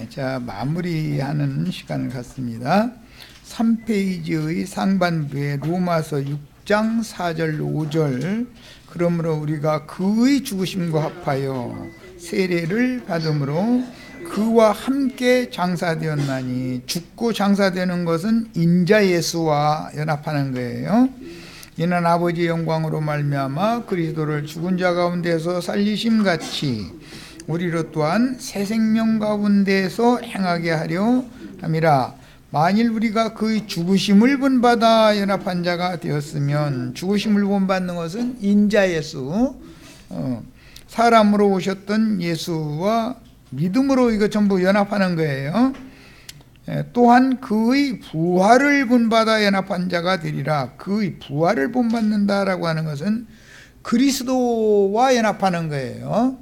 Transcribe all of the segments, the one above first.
자, 마무리하는 시간을 갖습니다. 3페이지의 상반부에 로마서 6장 4절 5절 그러므로 우리가 그의 죽으심과 합하여 세례를 받음으로 그와 함께 장사되었나니, 죽고 장사되는 것은 인자 예수와 연합하는 거예요. 이는 아버지의 영광으로 말미암아 그리스도를 죽은 자 가운데서 살리심같이 우리로 또한 새 생명 가운데서 행하게 하려 함이라. 만일 우리가 그의 죽으심을 본받아 연합한 자가 되었으면, 죽으심을 본받는 것은 인자 예수, 사람으로 오셨던 예수와 믿음으로 이거 전부 연합하는 거예요. 또한 그의 부활을 본받아 연합한 자가 되리라. 그의 부활을 본받는다라고 하는 것은 그리스도와 연합하는 거예요.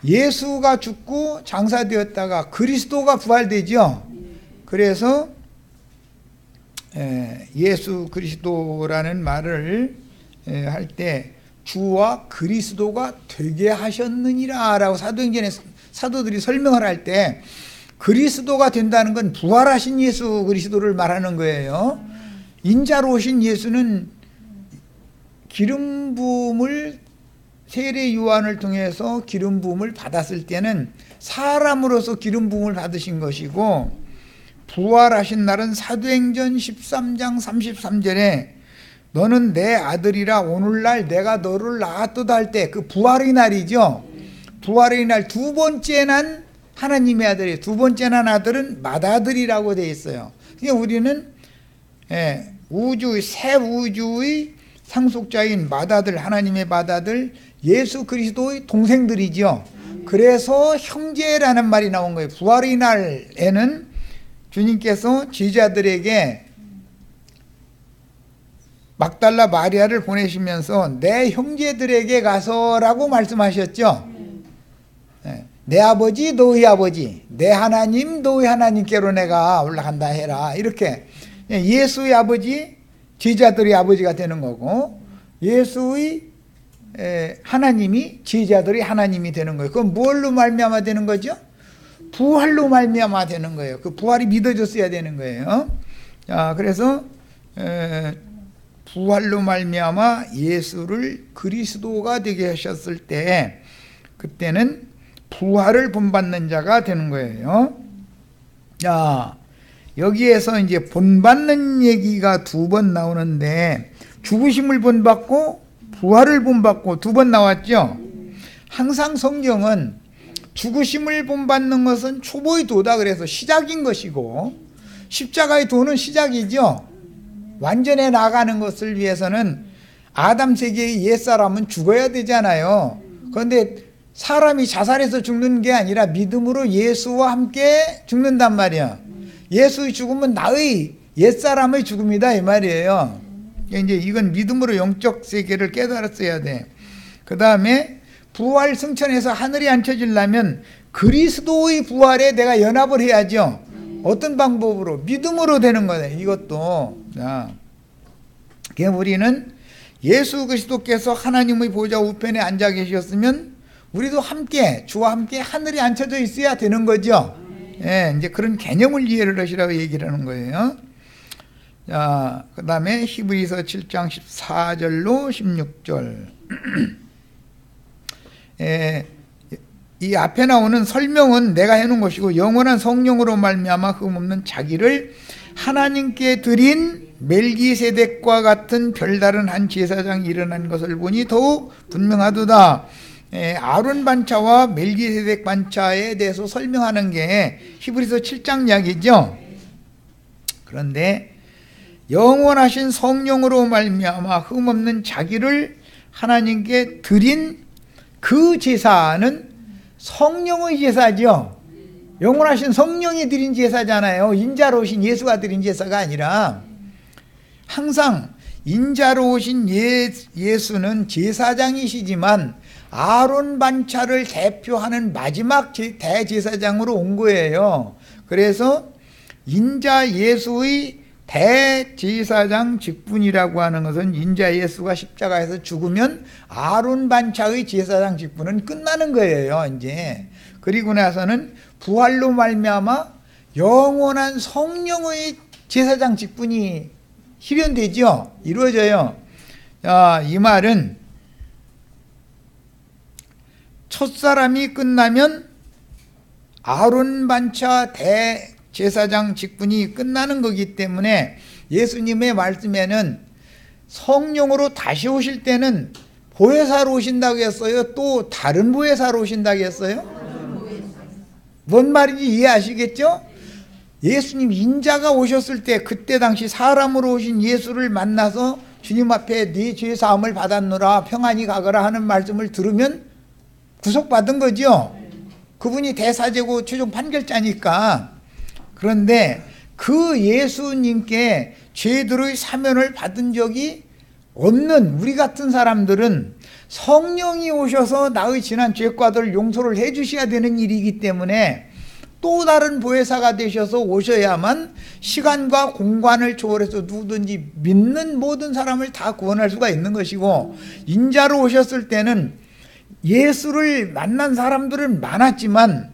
예수가 죽고 장사되었다가 그리스도가 부활되죠. 그래서 예수 그리스도라는 말을 할 때 주와 그리스도가 되게 하셨느니라 라고 사도행전에 사도들이 설명을 할 때 그리스도가 된다는 건 부활하신 예수 그리스도를 말하는 거예요. 인자로 오신 예수는 기름 부음을, 세례 요한을 통해서 기름 부음을 받았을 때는 사람으로서 기름 부음을 받으신 것이고, 부활하신 날은 사도행전 13장 33절에 너는 내 아들이라 오늘날 내가 너를 낳았도다 할 때, 그 부활의 날이죠. 부활의 날 두 번째 난 하나님의 아들이에요. 두 번째 난 아들은 맏아들이라고 되어 있어요. 그러니까 우리는 우주의, 새 우주의 상속자인 맏아들, 하나님의 맏아들 예수 그리스도의 동생들이죠. 그래서 형제라는 말이 나온 거예요. 부활의 날에는 주님께서 제자들에게 막달라 마리아를 보내시면서 내 형제들에게 가서라고 말씀하셨죠. 내 아버지 너희 아버지, 내 하나님 너희 하나님께로 내가 올라간다 해라. 이렇게 예수의 아버지, 제자들의 아버지가 되는 거고, 예수의 하나님이 제자들의 하나님이 되는 거예요. 그건 뭘로 말미암아 되는 거죠? 부활로 말미암아 되는 거예요. 그 부활이 믿어졌어야 되는 거예요. 자, 그래서 부활로 말미암아 예수를 그리스도가 되게 하셨을 때, 그때는 부활을 본받는 자가 되는 거예요. 자, 여기에서 이제 본받는 얘기가 두 번 나오는데, 죽으심을 본받고 부활을 본받고 두 번 나왔죠. 항상 성경은 죽으심을 본받는 것은 초보의 도다 그래서 시작인 것이고, 십자가의 도는 시작이죠. 완전해 나가는 것을 위해서는 아담 세계의 옛사람은 죽어야 되잖아요. 그런데 사람이 자살해서 죽는 게 아니라 믿음으로 예수와 함께 죽는단 말이야. 예수의 죽음은 나의 옛사람의 죽음이다 이 말이에요. 이제 이건 믿음으로 영적 세계를 깨달았어야 돼. 그 다음에 부활 승천해서 하늘에 앉혀지려면 그리스도의 부활에 내가 연합을 해야죠. 어떤 방법으로? 믿음으로 되는 거네, 이것도. 자, 우리는 예수 그리스도께서 하나님의 보좌 우편에 앉아 계셨으면 우리도 함께, 주와 함께 하늘에 앉혀져 있어야 되는 거죠. 이제 그런 개념을 이해를 하시라고 얘기를 하는 거예요. 자, 그 다음에 히브리서 7장 14절로 16절. 이 앞에 나오는 설명은 내가 해놓은 것이고, 영원한 성령으로 말미암아 흠없는 자기를 하나님께 드린 멜기세덱과 같은 별다른 한 제사장이 일어난 것을 보니 더욱 분명하도다. 아론 반차와 멜기세덱 반차에 대해서 설명하는 게 히브리서 7장 이야기죠. 그런데 영원하신 성령으로 말미암아 흠없는 자기를 하나님께 드린 그 제사는 성령의 제사죠. 영원하신 성령이 드린 제사잖아요. 인자로 오신 예수가 드린 제사가 아니라, 항상 인자로 오신 예수는 제사장이시지만 아론 반차를 대표하는 마지막 대제사장으로 온 거예요. 그래서 인자 예수의 대제사장 직분이라고 하는 것은, 인자 예수가 십자가에서 죽으면 아론 반차의 제사장 직분은 끝나는 거예요. 이제 그리고 나서는 부활로 말미암아 영원한 성령의 제사장 직분이 실현되죠. 이루어져요. 이 말은 첫사람이 끝나면 아론 반차 대제사장 직분이 끝나는 거기 때문에 예수님의 말씀에는 성령으로 다시 오실 때는 보혜사로 오신다고 했어요? 또 다른 보혜사로 오신다고 했어요? 뭔 말인지 이해하시겠죠? 예수님 인자가 오셨을 때 그때 당시 사람으로 오신 예수를 만나서 주님 앞에 네 죄 사함을 받았노라 평안히 가거라 하는 말씀을 들으면 구속받은 거죠. 그분이 대사제고 최종 판결자니까. 그런데 그 예수님께 죄들의 사면을 받은 적이 없는 우리 같은 사람들은 성령이 오셔서 나의 지난 죄과들을 용서를 해 주셔야 되는 일이기 때문에 또 다른 보혜사가 되셔서 오셔야만 시간과 공간을 초월해서 누구든지 믿는 모든 사람을 다 구원할 수가 있는 것이고, 인자로 오셨을 때는 예수를 만난 사람들은 많았지만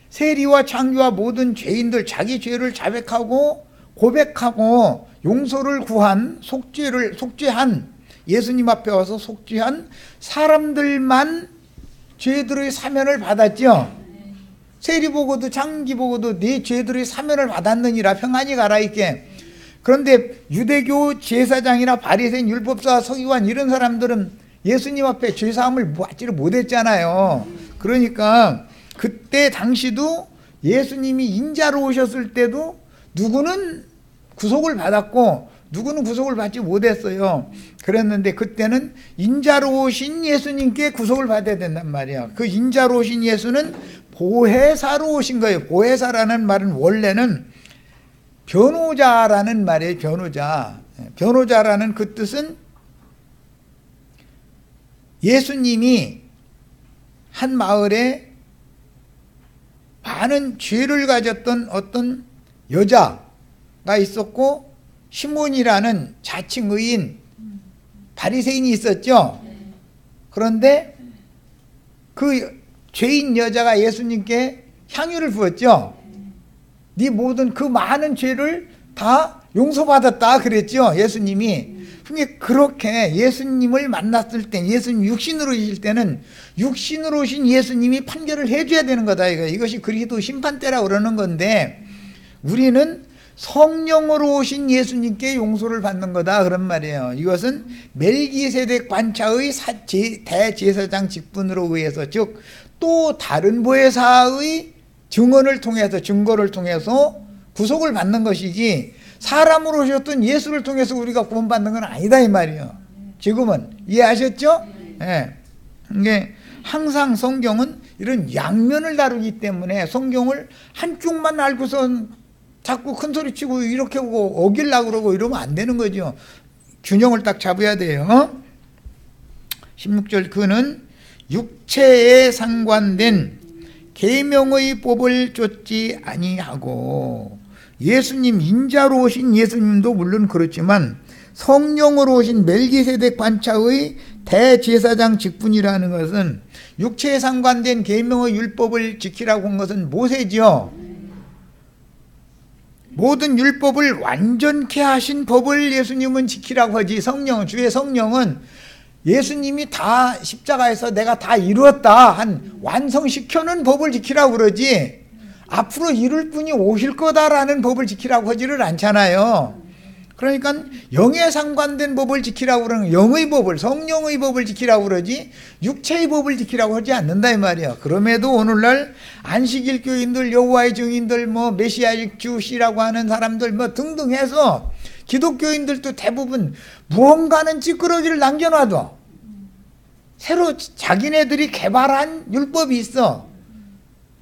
세리와 창기와 모든 죄인들, 자기 죄를 자백하고 고백하고 용서를 구한 속죄한 예수님 앞에 와서 속죄한 사람들만 죄들의 사면을 받았죠. 세리 보고도 창기 보고도 네 죄들의 사면을 받았느니라 평안히 가라 있게. 그런데 유대교 제사장이나 바리새인 율법사 서기관 이런 사람들은 예수님 앞에 죄사함을 받지를 못했잖아요. 그러니까 그때 당시도 예수님이 인자로 오셨을 때도 누구는 구속을 받았고 누구는 구속을 받지 못했어요. 그랬는데 그때는 인자로 오신 예수님께 구속을 받아야 된단 말이에요. 그 인자로 오신 예수는 보혜사로 오신 거예요. 보혜사라는 말은 원래는 변호자라는 말이에요. 변호자. 변호자라는 그 뜻은 예수님이 한 마을에 많은 죄를 가졌던 어떤 여자가 있었고 시몬이라는 자칭 의인 바리새인이 있었죠. 그런데 그 죄인 여자가 예수님께 향유를 부었죠. 네 모든 그 많은 죄를 다 용서받았다 그랬죠. 예수님이. 그렇게 예수님을 만났을 때, 예수님 육신으로 오실 때는 육신으로 오신 예수님이 판결을 해줘야 되는 거다. 이것이 그리스도 심판대라고 그러는 건데, 우리는 성령으로 오신 예수님께 용서를 받는 거다 그런 말이에요. 이것은 멜기세덱 반차의 대제사장 직분으로 의해서, 즉 또 다른 보혜사의 증언을 통해서, 증거를 통해서 구속을 받는 것이지 사람으로 오셨던 예수를 통해서 우리가 구원받는 건 아니다 이 말이에요. 지금은 이해하셨죠? 예. 이게 항상 성경은 이런 양면을 다루기 때문에 성경을 한쪽만 알고선 자꾸 큰 소리 치고 이렇게 하고 어길라고 그러고 이러면 안 되는 거죠. 균형을 딱 잡아야 돼요. 16절 그는 육체에 상관된 계명의 법을 쫓지 아니하고, 예수님 인자로 오신 예수님도 물론 그렇지만 성령으로 오신 멜기세덱 반차의 대제사장 직분이라는 것은 육체에 상관된 계명의 율법을 지키라고 한 것은 모세죠. 모든 율법을 완전케 하신 법을 예수님은 지키라고 하지, 성령은, 주의 성령은 예수님이 다 십자가에서 내가 다 이루었다 한 완성시켜놓은 법을 지키라고 그러지, 앞으로 이룰 분이 오실 거다라는 법을 지키라고 하지를 않잖아요. 그러니까 영에 상관된 법을 지키라고 그러는, 영의 법을, 성령의 법을 지키라고 그러지 육체의 법을 지키라고 하지 않는다 이 말이에요. 그럼에도 오늘날 안식일 교인들, 여호와의 증인들, 메시아식 주시라고 하는 사람들 등등 해서 기독교인들도 대부분 무언가는 찌끄러기를 남겨놔도 새로 자기네들이 개발한 율법이 있어.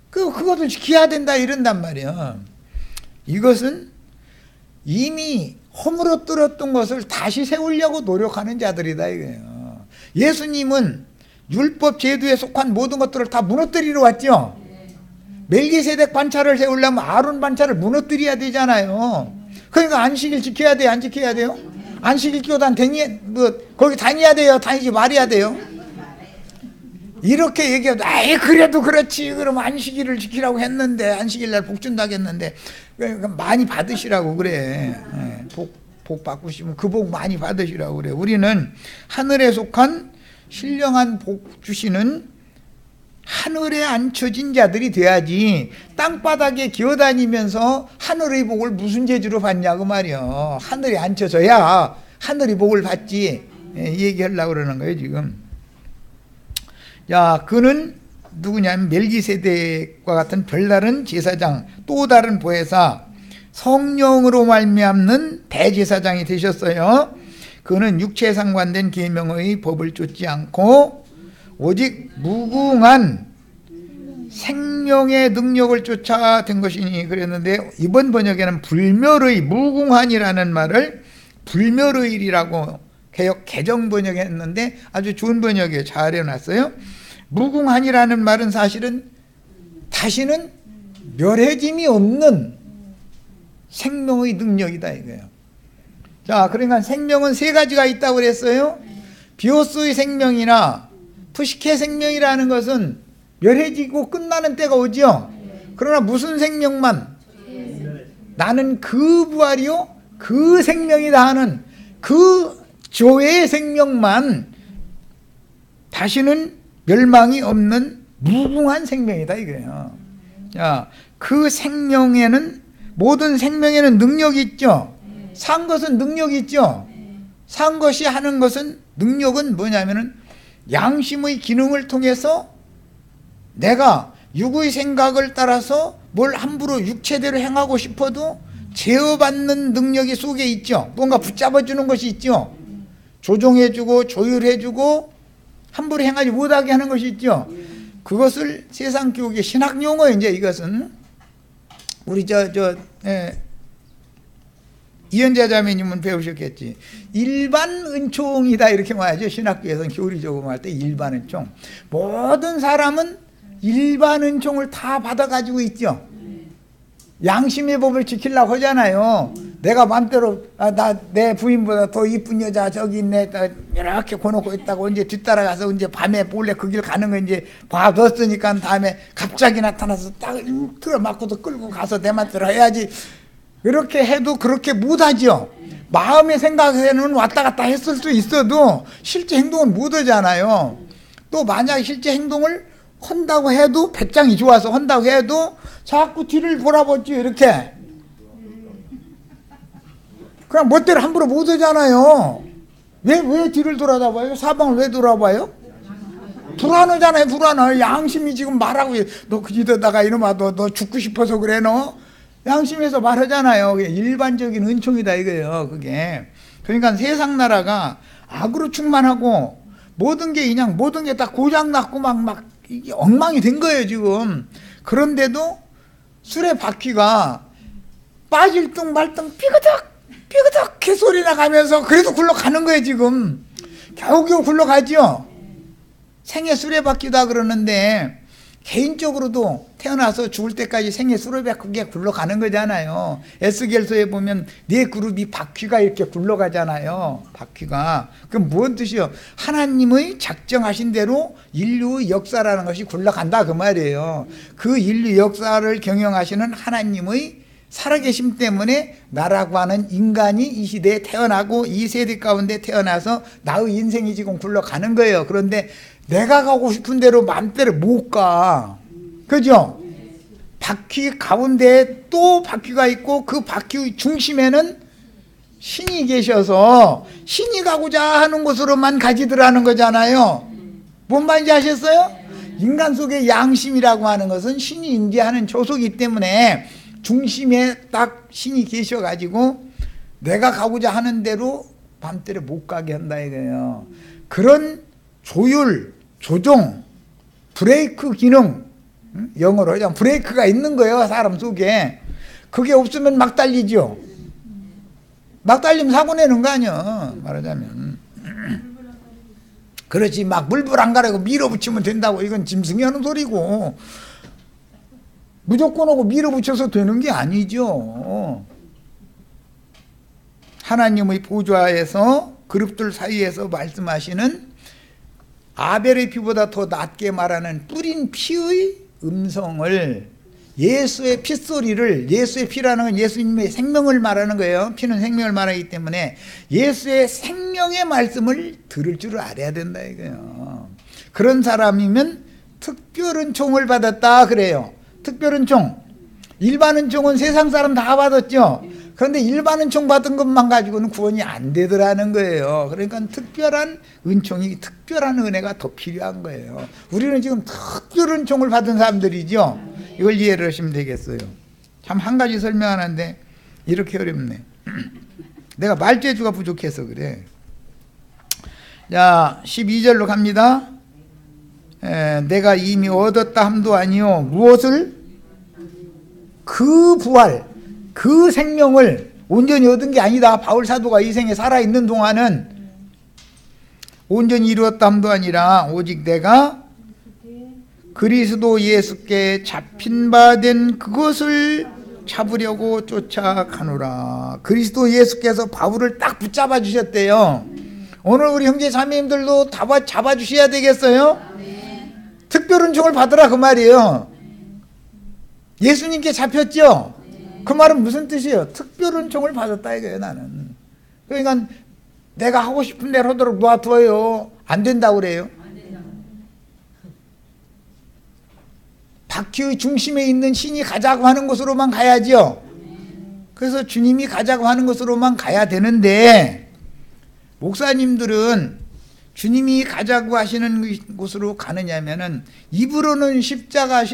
그것을 지켜야 된다 이런단 말이에요. 이것은 이미 허물어뜨렸던 것을 다시 세우려고 노력하는 자들이다 이거예요. 예수님은 율법 제도에 속한 모든 것들을 다 무너뜨리러 왔죠. 멜기세덱 반차를 세우려면 아론 반차를 무너뜨려야 되잖아요. 그러니까 안식일 지켜야 돼요, 안 지켜야 돼요? 안식일 교단 거기 다녀야 돼요, 다니지 말아야 돼요? 이렇게 얘기해도 아이 그래도 그렇지 그럼 안식일을 지키라고 했는데 안식일 날 복 준다고 했는데 많이 받으시라고 그래. 복 받고 싶으면 그 복 많이 받으시라고 그래. 우리는 하늘에 속한 신령한 복 주시는 하늘에 앉혀진 자들이 돼야지 땅바닥에 기어다니면서 하늘의 복을 무슨 재주로 받냐고 말이야. 하늘에 앉혀져야 하늘의 복을 받지. 이 얘기하려고 그러는 거예요 지금. 자, 그는 누구냐면 멜기세덱과 같은 별다른 제사장, 또 다른 보혜사, 성령으로 말미암는 대제사장이 되셨어요. 그는 육체에 상관된 계명의 법을 쫓지 않고 오직 무궁한 생명의 능력을 쫓아 된 것이니 그랬는데, 이번 번역에는 불멸의, 무궁한이라는 말을 불멸의라고 개정 번역했는데 아주 좋은 번역이에요. 잘 해놨어요. 무궁한이라는 말은 사실은 다시는 멸해짐이 없는 생명의 능력이다 이거예요. 자, 그러니까 생명은 세 가지가 있다고 그랬어요. 비오스의 생명이나 푸시케 생명이라는 것은 멸해지고 끝나는 때가 오죠. 그러나 무슨 생명만? 나는 그 부활이요 그 생명이다 하는 그 조의 생명만 다시는 멸망이 없는 무궁한 생명이다 이거예요. 자, 그 생명에는, 모든 생명에는 능력이 있죠. 산 것은 능력이 있죠. 산 것이 하는 것은, 능력은 뭐냐면은 양심의 기능을 통해서 내가 육의 생각을 따라서 뭘 함부로 육체대로 행하고 싶어도 제어받는 능력이 속에 있죠. 뭔가 붙잡아주는 것이 있죠. 조종해주고 조율해주고 함부로 행하지 못하게 하는 것이 있죠. 그것을 세상 교육의 신학 용어, 이제 이것은 우리 이현자 자매님은 배우셨겠지. 일반 은총이다 이렇게 말하죠. 신학교에서는 교리 적용할 때 일반 은총. 모든 사람은 일반 은총을 다 받아가지고 있죠. 양심의 법을 지키려고 하잖아요. 내가 맘대로 내 부인보다 더 이쁜 여자 저기 있네 이렇게 고놓고 있다고 이제 뒤따라가서 이제 밤에 몰래 그 길 가는 거 이제 봐뒀으니까 다음에 갑자기 나타나서 딱 틀어맞고도 끌고 가서 내 맘대로 해야지. 그렇게 해도 그렇게 못하죠. 마음의 생각에는 왔다 갔다 했을 수 있어도 실제 행동은 못하잖아요. 또 만약 실제 행동을 한다고 해도, 배짱이 좋아서 한다고 해도 자꾸 뒤를 돌아보죠. 이렇게 그냥 멋대로 함부로 못하잖아요. 왜 뒤를 돌아다봐요? 사방을 왜 돌아봐요? 불안하잖아요. 불안해. 양심이 지금 말하고, 너 그지다가 이놈아 너 죽고 싶어서 그래 너? 양심에서 말하잖아요. 그게 일반적인 은총이다 이거예요. 그게. 그러니까 세상 나라가 악으로 충만하고 모든 게 그냥 모든 게 다 고장났고 막 이게 엉망이 된 거예요 지금. 그런데도 술의 바퀴가 빠질 둥 말 둥 삐그덕 개소리 나가면서 그래도 굴러가는 거예요 지금. 겨우겨우 굴러가죠. 생애 수레바퀴다 그러는데 개인적으로도 태어나서 죽을 때까지 생애 수레바퀴가 굴러가는 거잖아요. S결서에 보면 네 그룹이 바퀴가 이렇게 굴러가잖아요. 바퀴가. 그럼 뭔 뜻이요? 하나님의 작정하신 대로 인류의 역사라는 것이 굴러간다 그 말이에요. 그 인류 역사를 경영하시는 하나님의 살아계심 때문에 나라고 하는 인간이 이 시대에 태어나고 이 세대 가운데 태어나서 나의 인생이 지금 굴러가는 거예요. 그런데 내가 가고 싶은 대로 마음대로 못 가. 그죠? 바퀴 가운데 또 바퀴가 있고 그 바퀴의 중심에는 신이 계셔서 신이 가고자 하는 곳으로만 가지더라는 거잖아요. 뭔 말인지 아셨어요? 인간 속의 양심이라고 하는 것은 신이 임재하는 조소이기 때문에 중심에 딱 신이 계셔가지고 내가 가고자 하는 대로 맘대로 못 가게 한다 이거예요. 그런 조율, 조종, 브레이크 기능, 영어로 하자면 브레이크가 있는 거예요 사람 속에. 그게 없으면 막 달리죠. 막 달리면 사고 내는 거 아니야 말하자면. 그렇지, 막 물불 안 가라고 밀어붙이면 된다고 이건 짐승이 하는 소리고, 무조건 하고 밀어붙여서 되는 게 아니죠. 하나님의 보좌에서 그룹들 사이에서 말씀하시는 아벨의 피보다 더 낮게 말하는 뿌린 피의 음성을, 예수의 핏소리를, 예수의 피라는 건 예수님의 생명을 말하는 거예요. 피는 생명을 말하기 때문에 예수의 생명의 말씀을 들을 줄 알아야 된다 이거예요. 그런 사람이면 특별은총을 받았다 그래요. 특별은총. 일반은총은 세상 사람 다 받았죠. 그런데 일반은총 받은 것만 가지고는 구원이 안 되더라는 거예요. 그러니까 특별한 은총이, 특별한 은혜가 더 필요한 거예요. 우리는 지금 특별은총을 받은 사람들이죠. 이걸 이해를 하시면 되겠어요. 참 한 가지 설명하는데 이렇게 어렵네. 내가 말재주가 부족해서 그래. 자, 12절로 갑니다. 내가 이미 얻었다 함도 아니요 무엇을? 그 부활, 그 생명을 온전히 얻은 게 아니다. 바울 사도가 이 생에 살아있는 동안은 온전히 이루었다 함도 아니라 오직 내가 그리스도 예수께 잡힌 바 된 그것을 잡으려고 쫓아가노라. 그리스도 예수께서 바울을 딱 붙잡아 주셨대요. 오늘 우리 형제 자매님들도 다 잡아 주셔야 되겠어요? 특별은총을 받으라 그 말이에요. 예수님께 잡혔죠? 그 말은 무슨 뜻이에요? 특별은총을 받았다 이거예요. 나는. 그러니까 내가 하고 싶은 대로 하도록 놔둬요. 안 된다고 그래요. 바퀴의 중심에 있는 신이 가자고 하는 곳으로만 가야죠. 그래서 주님이 가자고 하는 곳으로만 가야 되는데, 목사님들은 주님이 가자고 하시는 곳으로 가느냐면은 입으로는 십자가의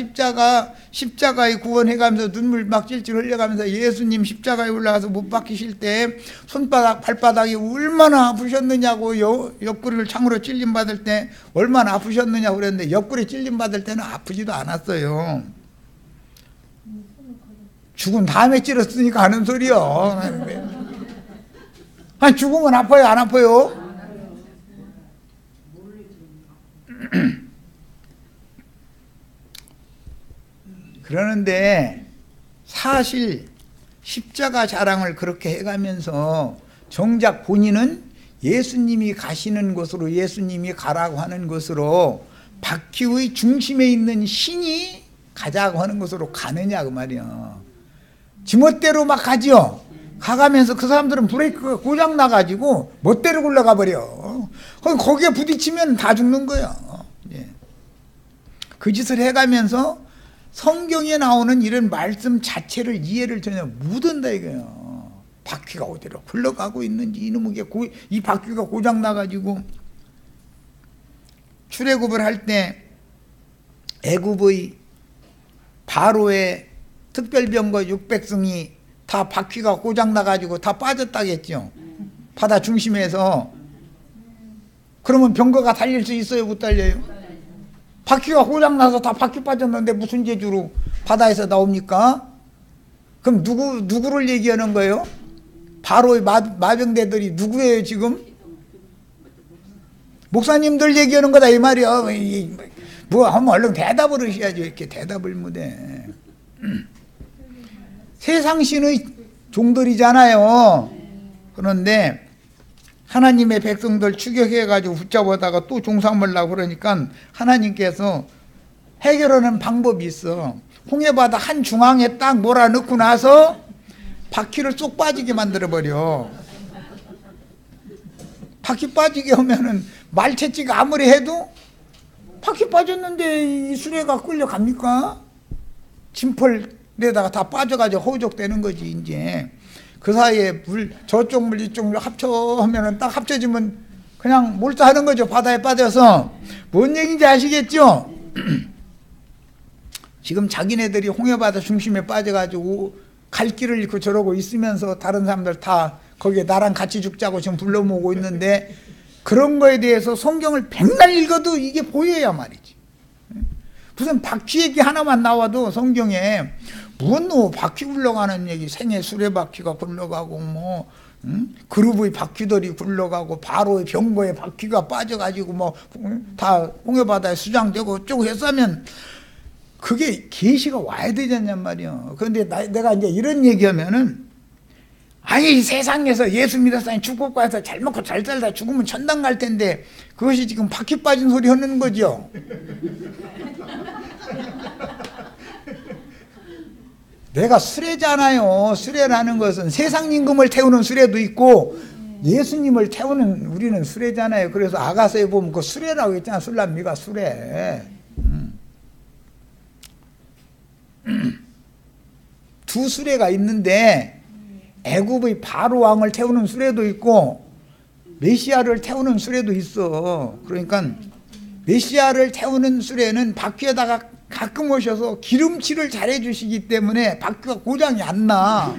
구원해가면서 눈물 막 찔찔 흘려가면서 예수님 십자가에 올라가서 못 박히실 때 손바닥 발바닥이 얼마나 아프셨느냐고, 옆구리를 창으로 찔림 받을 때 얼마나 아프셨느냐고 그랬는데 옆구리 찔림 받을 때는 아프지도 않았어요. 죽은 다음에 찔렀으니까 하는 소리요. 아니, 죽으면 아파요 안 아파요? 그러는데 사실 십자가 자랑을 그렇게 해가면서 정작 본인은 예수님이 가시는 곳으로, 예수님이 가라고 하는 곳으로, 바퀴의 중심에 있는 신이 가자고 하는 곳으로 가느냐 그 말이야. 지멋대로 막 가죠. 가가면서 그 사람들은 브레이크가 고장 나가지고 멋대로 굴러가 버려. 거기에 부딪히면 다 죽는 거야. 그 짓을 해가면서 성경에 나오는 이런 말씀 자체를 이해를 전혀 못한다 이거예요. 바퀴가 어디로 굴러가고 있는지, 이놈의 이 바퀴가 고장 나가지고 출애굽을 할 때 애굽의 바로의 특별병거 600승이 다 바퀴가 고장 나가지고 다 빠졌다겠죠. 바다 중심에서. 그러면 병거가 달릴 수 있어요, 못 달려요? 바퀴가 고장나서 다 바퀴 빠졌는데 무슨 재주로 바다에서 나옵니까? 그럼 누구를 얘기하는 거예요? 바로의 마병대들이 누구예요 지금? 목사님들 얘기하는 거다 이 말이야. 뭐 하면 얼른 대답을 하셔야죠. 이렇게 대답을 못해. 세상신의 종들이잖아요. 그런데 하나님의 백성들 추격해가지고 붙잡아다가 또 종사하려고 그러니까 하나님께서 해결하는 방법이 있어. 홍해바다 한 중앙에 딱 몰아넣고 나서 바퀴를 쏙 빠지게 만들어버려. 바퀴 빠지게 하면은 말채찌가 아무리 해도 바퀴 빠졌는데 이 수레가 끌려갑니까? 짐펄에다가 다 빠져가지고 허우적대는 거지 이제. 그 사이에 저쪽 물 이쪽 물 합쳐하면은 딱 합쳐지면 그냥 몰두하는 거죠. 바다에 빠져서. 뭔 얘기인지 아시겠죠? 지금 자기네들이 홍해바다 중심에 빠져가지고 갈 길을 잃고 저러고 있으면서 다른 사람들 다 거기에 나랑 같이 죽자고 지금 불러 모으고 있는데, 그런 거에 대해서 성경을 백날 읽어도 이게 보여야 말이지. 무슨 바퀴 얘기 하나만 나와도 성경에 무슨 바퀴 굴러가는 얘기, 생애 수레바퀴가 굴러가고 뭐 그룹의 바퀴들이 굴러가고 바로의 병거에 바퀴가 빠져가지고 뭐 다 홍해바다에 수장되고 어쩌고 했으면 그게 계시가 와야 되잖냔 말이야. 그런데 내가 이제 이런 얘기하면은 아니 세상에서 예수 믿었으니 축복받아서 잘 먹고 잘 살다 죽으면 천당 갈 텐데 그것이 지금 바퀴 빠진 소리 하는 거죠. 내가 수레잖아요. 수레라는 것은 세상 임금을 태우는 수레도 있고 예수님을 태우는 우리는 수레잖아요. 그래서 아가서에 보면 그 수레라고 했잖아. 술람미가 수레. 두 수레가 있는데 애굽의 바로 왕을 태우는 수레도 있고 메시아를 태우는 수레도 있어. 그러니까 메시아를 태우는 수레는 바퀴에다가 가끔 오셔서 기름칠을 잘해 주시기 때문에 바퀴가 고장이 안 나.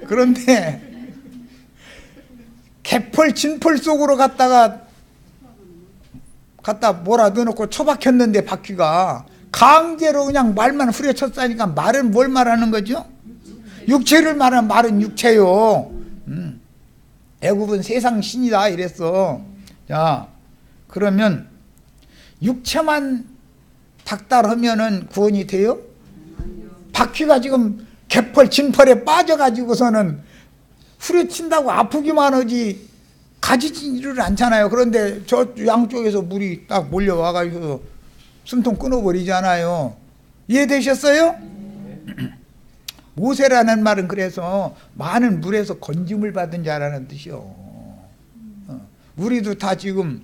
그런데 개펄 진펄 속으로 갖다 몰아 넣어놓고 처박혔는데 바퀴가 강제로 그냥 말만 후려쳤다니까 말은 뭘 말하는 거죠? 육체를 말하면 말은 육체요. 애굽은 세상 신이다 이랬어. 자, 그러면 육체만 닥달하면은 구원이 돼요? 바퀴가 지금 개펄 진펄에 빠져가지고서는 후려친다고 아프기만 하지 가지지를 않잖아요. 그런데 저 양쪽에서 물이 딱 몰려와가지고 숨통 끊어버리잖아요. 이해되셨어요? 모세라는 말은 그래서 많은 물에서 건짐을 받은 자라는 뜻이요. 우리도 다 지금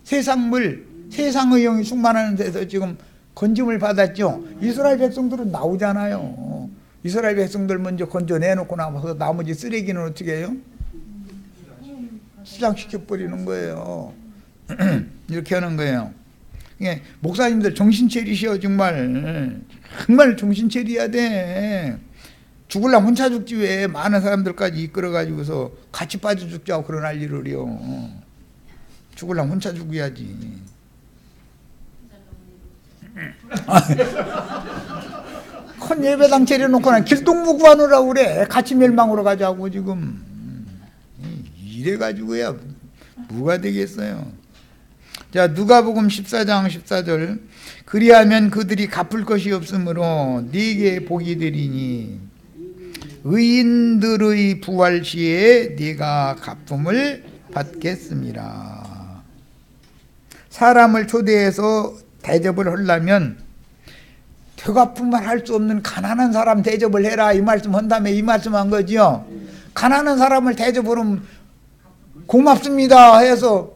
세상물, 세상의 영이 충만하는 데서 지금 건짐을 받았죠. 이스라엘 백성들은 나오잖아요. 이스라엘 백성들 먼저 건져내놓고 나서 나머지 쓰레기는 어떻게 해요? 수장시켜버리는 거예요. 이렇게 하는 거예요. 목사님들 정신 차리셔. 정말 정신 차려야 돼. 죽을라면 혼자 죽지 왜 많은 사람들까지 이끌어가지고서 같이 빠져 죽자고 그런 할 일을요. 죽을라면 혼자 죽어야지. 큰 예배당 차려놓고 길동무 구하느라고 그래. 같이 멸망으로 가자고 지금. 이래가지고야 뭐가 되겠어요. 자, 누가복음 14장 14절. 그리하면 그들이 갚을 것이 없으므로 네게 복이 되리니 의인들의 부활 시에 네가 갚음을 받겠습니다. 사람을 초대해서 대접을 하려면 되갚음을 할 수 없는 가난한 사람 대접을 해라 이 말씀 한 다음에 이 말씀 한 거죠. 가난한 사람을 대접하면 고맙습니다 해서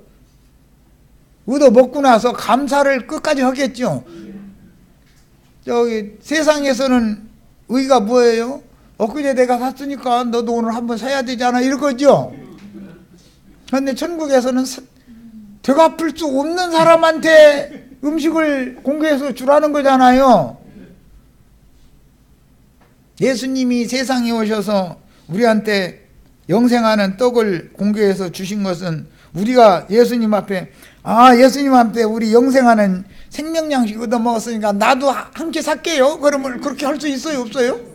얻어 먹고 나서 감사를 끝까지 하겠죠. 저기 세상에서는 의가 뭐예요? 엊그제 내가 샀으니까 너도 오늘 한번 사야 되잖아 이럴 거죠. 그런데 천국에서는 되갚을 수 없는 사람한테 음식을 공개해서 주라는 거잖아요. 예수님이 세상에 오셔서 우리한테 영생하는 떡을 공개해서 주신 것은 우리가 예수님 앞에 우리 영생하는 생명양식 얻어 먹었으니까 나도 함께 살게요. 그러면 그렇게 할 수 있어요? 없어요?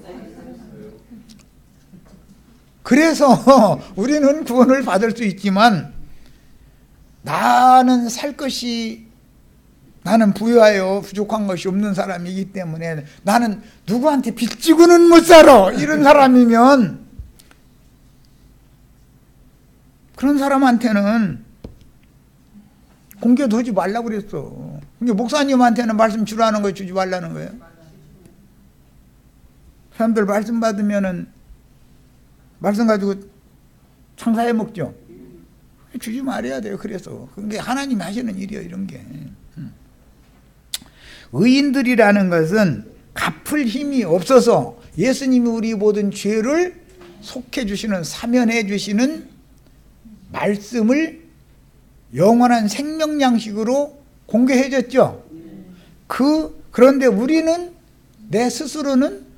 그래서 우리는 구원을 받을 수 있지만 나는 부유하여 부족한 것이 없는 사람이기 때문에 나는 누구한테 빚 지고는 못 살아 이런 사람이면 그런 사람한테는 공개도 하지 말라고 그랬어. 그러니까 목사님한테는 말씀 주라는 거 주지 말라는 거예요. 사람들 말씀 받으면은 말씀 가지고 창사해 먹죠. 주지 말아야 돼요. 그래서 그게 하나님이 하시는 일이에요. 이런 게. 의인들이라는 것은 갚을 힘이 없어서 예수님이 우리 모든 죄를 속해 주시는 사면해 주시는 말씀을 영원한 생명 양식으로 공개해 줬죠. 그런데 우리는 내 스스로는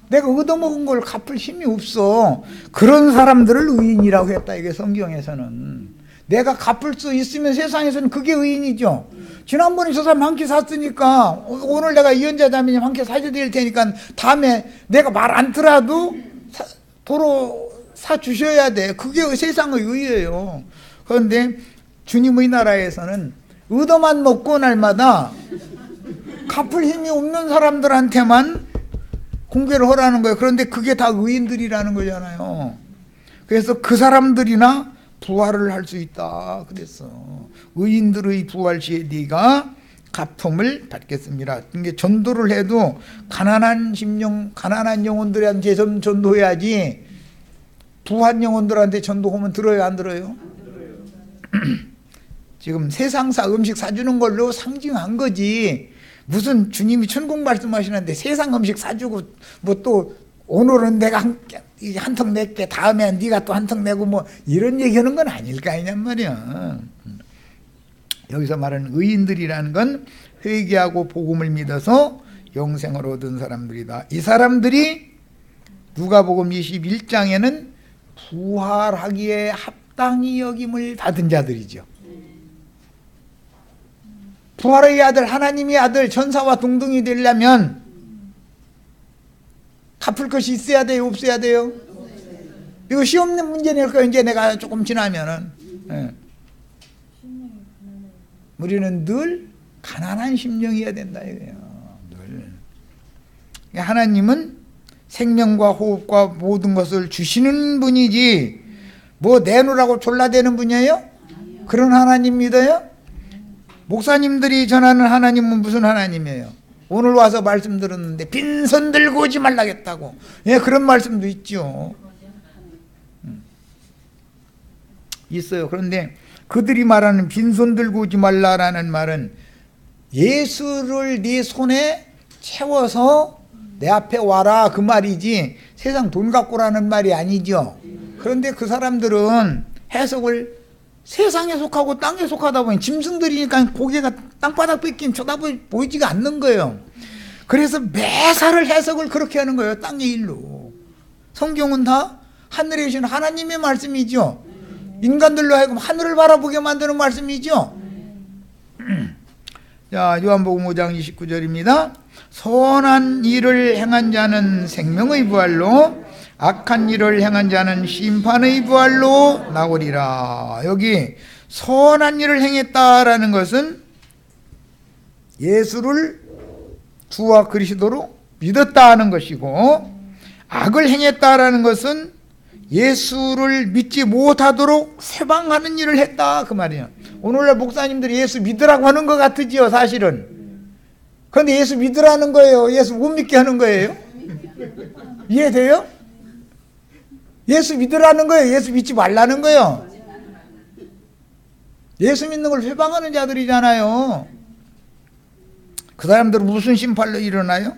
내가 얻어먹은 걸 갚을 힘이 없어. 그런 사람들을 의인이라고 했다. 이게 성경에서는. 내가 갚을 수 있으면 세상에서는 그게 의인이죠. 지난번에 저 사람 한 끼 샀으니까 오늘 내가 이현자 자매님 한 끼 사드릴 테니까 다음에 내가 말 않더라도 도로 사주셔야 돼. 그게 세상의 의예요. 그런데 주님의 나라에서는 얻어만 먹고 날마다 갚을 힘이 없는 사람들한테만 공개를 하라는 거예요. 그런데 그게 다 의인들이라는 거잖아요. 그래서 그 사람들이나 부활을 할 수 있다 그랬어. 의인들의 부활 시에 네가 가품을 받겠습니다. 이게 전도를 해도 가난한 심령, 가난한 영혼들한테 전도해야지 부한 영혼들한테 전도하면 들어요, 안 들어요? 지금 세상사 음식 사주는 걸로 상징한 거지. 무슨 주님이 천국 말씀하시는데 세상 음식 사주고 뭐 또 오늘은 내가 한 턱 낼게, 다음에 네가 또 한 턱 내고 뭐 이런 얘기하는 건 아닐 거 아니냔 말이야. 여기서 말하는 의인들이라는 건 회개하고 복음을 믿어서 영생을 얻은 사람들이다. 이 사람들이 누가복음 21장에는 부활하기에 합당히 여김을 받은 자들이죠. 부활의 아들, 하나님의 아들, 천사와 동등이 되려면 갚을 것이 있어야 돼요, 없어야 돼요? 이거 시험 문제일 거예요. 이제 내가 조금 지나면은. 우리는 늘 가난한 심령이어야 된다 이거예요. 늘. 하나님은 생명과 호흡과 모든 것을 주시는 분이지 뭐 내놓으라고 졸라대는 분이에요? 그런 하나님 믿어요? 목사님들이 전하는 하나님은 무슨 하나님이에요? 오늘 와서 말씀 들었는데 빈손 들고 오지 말라겠다고. 예, 그런 말씀도 있죠. 있어요. 그런데 그들이 말하는 빈손 들고 오지 말라라는 말은 예수를 네 손에 채워서 내 앞에 와라 그 말이지 세상 돈 갖고라는 말이 아니죠. 그런데 그 사람들은 해석을 세상에 속하고 땅에 속하다 보니 짐승들이니까 고개가 땅바닥 뺏긴 쳐다보이지가 않는 거예요. 그래서 매사를 해석을 그렇게 하는 거예요. 땅의 일로. 성경은 다 하늘에 계신 하나님의 말씀이죠. 인간들로 하여금 하늘을 바라보게 만드는 말씀이죠. 자, 요한복음 5장 29절입니다. 선한 일을 행한 자는 생명의 부활로 악한 일을 행한 자는 심판의 부활로 나오리라. 여기 선한 일을 행했다라는 것은 예수를 주와 그리스도로 믿었다는 것이고, 악을 행했다라는 것은 예수를 믿지 못하도록 세방하는 일을 했다 그 말이에요. 오늘날 목사님들이 예수 믿으라고 하는 것 같으지요, 사실은. 그런데 예수 믿으라는 거예요? 예수 못 믿게 하는 거예요? 이해돼요? 예수 믿으라는 거예요? 예수 믿지 말라는 거예요? 예수 믿는 걸 회방하는 자들이잖아요. 그 사람들은 무슨 심판로 일어나요?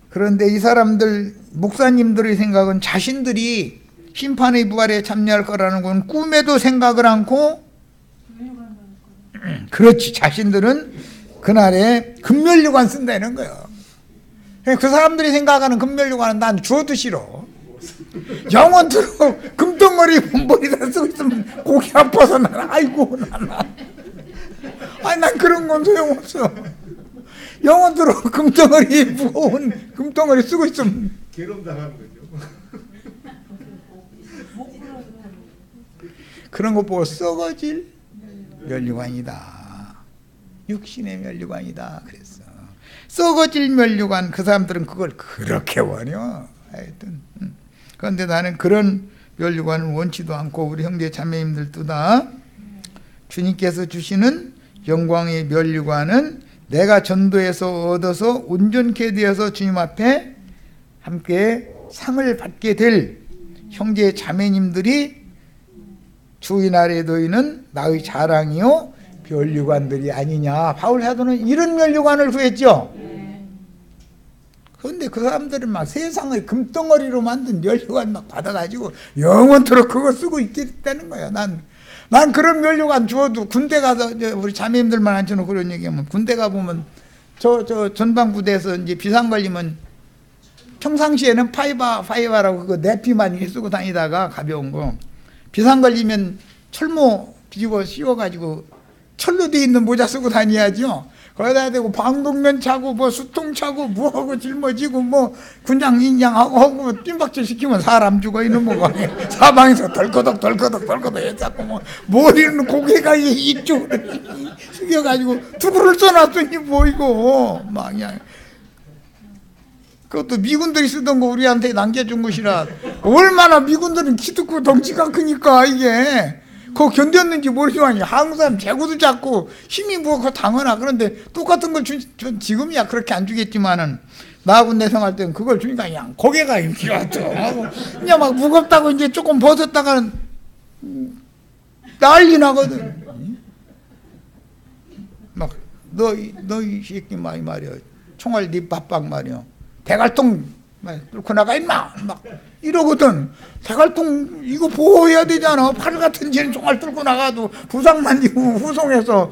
그런데 이 사람들, 목사님들의 생각은 자신들이 심판의 부활에 참여할 거라는 건 꿈에도 생각을 않고, 그렇지, 자신들은 그날에 금멸류관 쓴다는 거예요. 그 사람들이 생각하는 금멸류관은 난 주어도 싫어. 영원토록 금덩어리 머리다 쓰고 있으면 고기 아파서 난 아이고 난 그런 건 소용없어. 영원토록 금덩어리 무거운 금덩어리 쓰고 있으면 괴롭당하는 거죠. 그런 거 보고 썩어질 멸류관이다. 육신의 멸류관이다 그랬어. 썩어질 멸류관. 그 사람들은 그걸 그렇게 원해요. 하여튼. 그런데 나는 그런 멸류관을 원치도 않고, 우리 형제 자매님들도 다 주님께서 주시는 영광의 멸류관은 내가 전도해서 얻어서 온전케 되어서 주님 앞에 함께 상을 받게 될 형제 자매님들이 주의 날에 놓이는 나의 자랑이요 멸류관들이 아니냐. 바울 사도는 이런 멸류관을 구했죠. 그런데 그 사람들은 막 세상의 금덩어리로 만든 멸류관 막 받아가지고 영원토록 그거 쓰고 있겠다는 거야. 난 그런 멸류관 주어도 군대 가서, 우리 자매님들만 앉혀놓고 그런 얘기하면, 군대 가보면 저 전방부대에서 이제 비상 걸리면 평상시에는 파이바라고 그거 내피만 쓰고 다니다가 가벼운 거, 비상 걸리면 철모 뒤집어 씌워가지고 철로 돼 있는 모자 쓰고 다녀야죠. 거기다 대고 방독면 차고 뭐 수통 차고 뭐하고 짊어지고 뭐 군장 인장하고 하고 뜀박질 시키면 사람 죽어 이놈 뭐가 사방에서 덜커덕 해자고 뭐 머리는 고개가 이쪽으로 숙여가지고 투구를 써놨더니 뭐 이거 막 그냥 그것도 미군들이 쓰던 거 우리한테 남겨준 것이라 얼마나 미군들은 키 크고 덩치가 크니까 이게 그거 견뎠는지 모르지만 한국 사람 재고도 작고 힘이 무겁고 당하나. 그런데 똑같은 걸 지금이야 그렇게 안 주겠지만은 나 군대 생활 때는 그걸 주니까 그냥 고개가 이렇게 왔죠. 그냥 막 무겁다고 이제 조금 벗었다가는 난리 나거든. 막 너 이 새끼 말이야 총알 네 밥방 말이야 대갈통 뚫고 나가 임마 막 이러거든. 대갈통 이거 보호해야 되잖아. 팔 같은 쟤는 총알 뚫고 나가도 부상만 입고 후송해서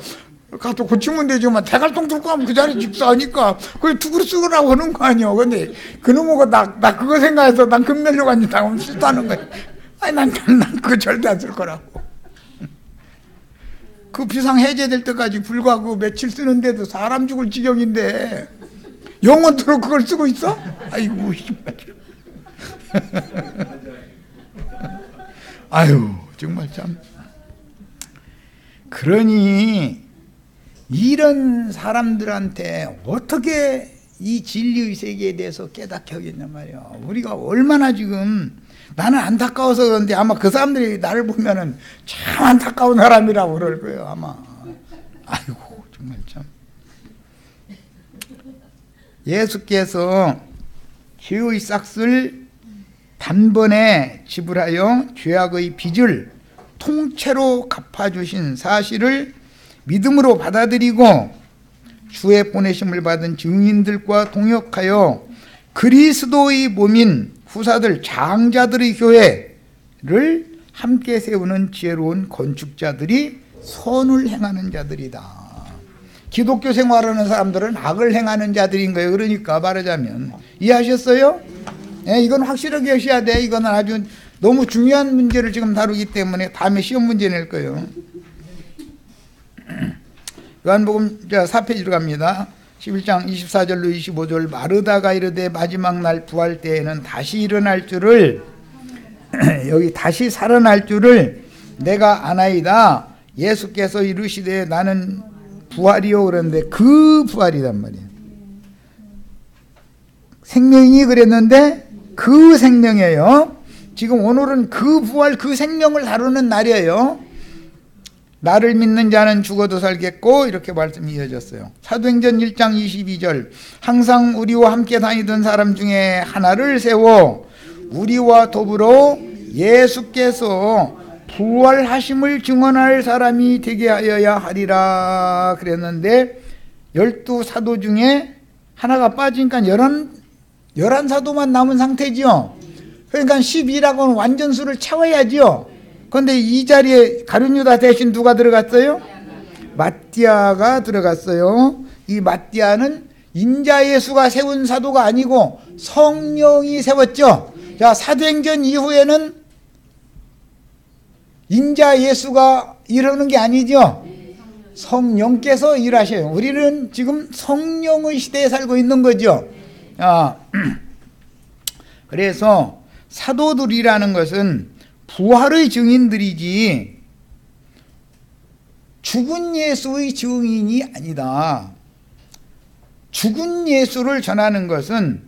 가서 고치면 되지만 대갈통 뚫고 가면 그 자리 직사하니까 그걸 투구로 쓰라고 하는 거 아니야. 근데 그놈하고 나 그거 생각해서 난 금멸력 완전 당하면 싫다는 거야. 아니 난 그거 절대 안 쓸 거라고. 그 비상 해제될 때까지 불구하고 며칠 쓰는데도 사람 죽을 지경인데 영원토록 그걸 쓰고 있어? 아이고 아유 정말 참. 그러니 이런 사람들한테 어떻게 이 진리의 세계에 대해서 깨닫게 하겠냔 말이야. 우리가 얼마나 지금 나는 안타까워서 그런데 아마 그 사람들이 나를 보면은 참 안타까운 사람이라고 그럴 거예요 아마. 아이고 정말 참. 예수께서 죄의 싹을 단번에 지불하여 죄악의 빚을 통째로 갚아주신 사실을 믿음으로 받아들이고 주의 보내심을 받은 증인들과 동역하여 그리스도의 몸인 후사들 장자들의 교회를 함께 세우는 지혜로운 건축자들이 선을 행하는 자들이다. 기독교 생활하는 사람들은 악을 행하는 자들인 거예요. 그러니까 말하자면 이해하셨어요? 네, 이건 확실하게 하셔야 돼. 이건 아주 너무 중요한 문제를 지금 다루기 때문에 다음에 시험 문제 낼 거예요. 요한복음 4페이지로 갑니다. 11장 24절로 25절. 마르다가 이르되 마지막 날 부활 때에는 다시 일어날 줄을 여기 다시 살아날 줄을 내가 아나이다. 예수께서 이르시되 나는 부활이요 그런데 그 부활이란 말이에요. 생명이 그랬는데 그 생명이에요. 지금 오늘은 그 부활 그 생명을 다루는 날이에요. 나를 믿는 자는 죽어도 살겠고 이렇게 말씀이 이어졌어요. 사도행전 1장 22절. 항상 우리와 함께 다니던 사람 중에 하나를 세워 우리와 더불어 예수께서 부활하심을 증언할 사람이 되게 하여야 하리라 그랬는데 12사도 중에 하나가 빠지니까 11사도만 남은 상태죠. 그러니까 12라고는 완전수를 채워야죠. 그런데 이 자리에 가룟 유다 대신 누가 들어갔어요? 마띠아가 들어갔어요. 이 마띠아는 인자 예수가 세운 사도가 아니고 성령이 세웠죠. 자, 사도행전 이후에는 인자 예수가 일하는 게 아니죠. 성령께서 일하셔요. 우리는 지금 성령의 시대에 살고 있는 거죠. 그래서 사도들이라는 것은 부활의 증인들이지 죽은 예수의 증인이 아니다. 죽은 예수를 전하는 것은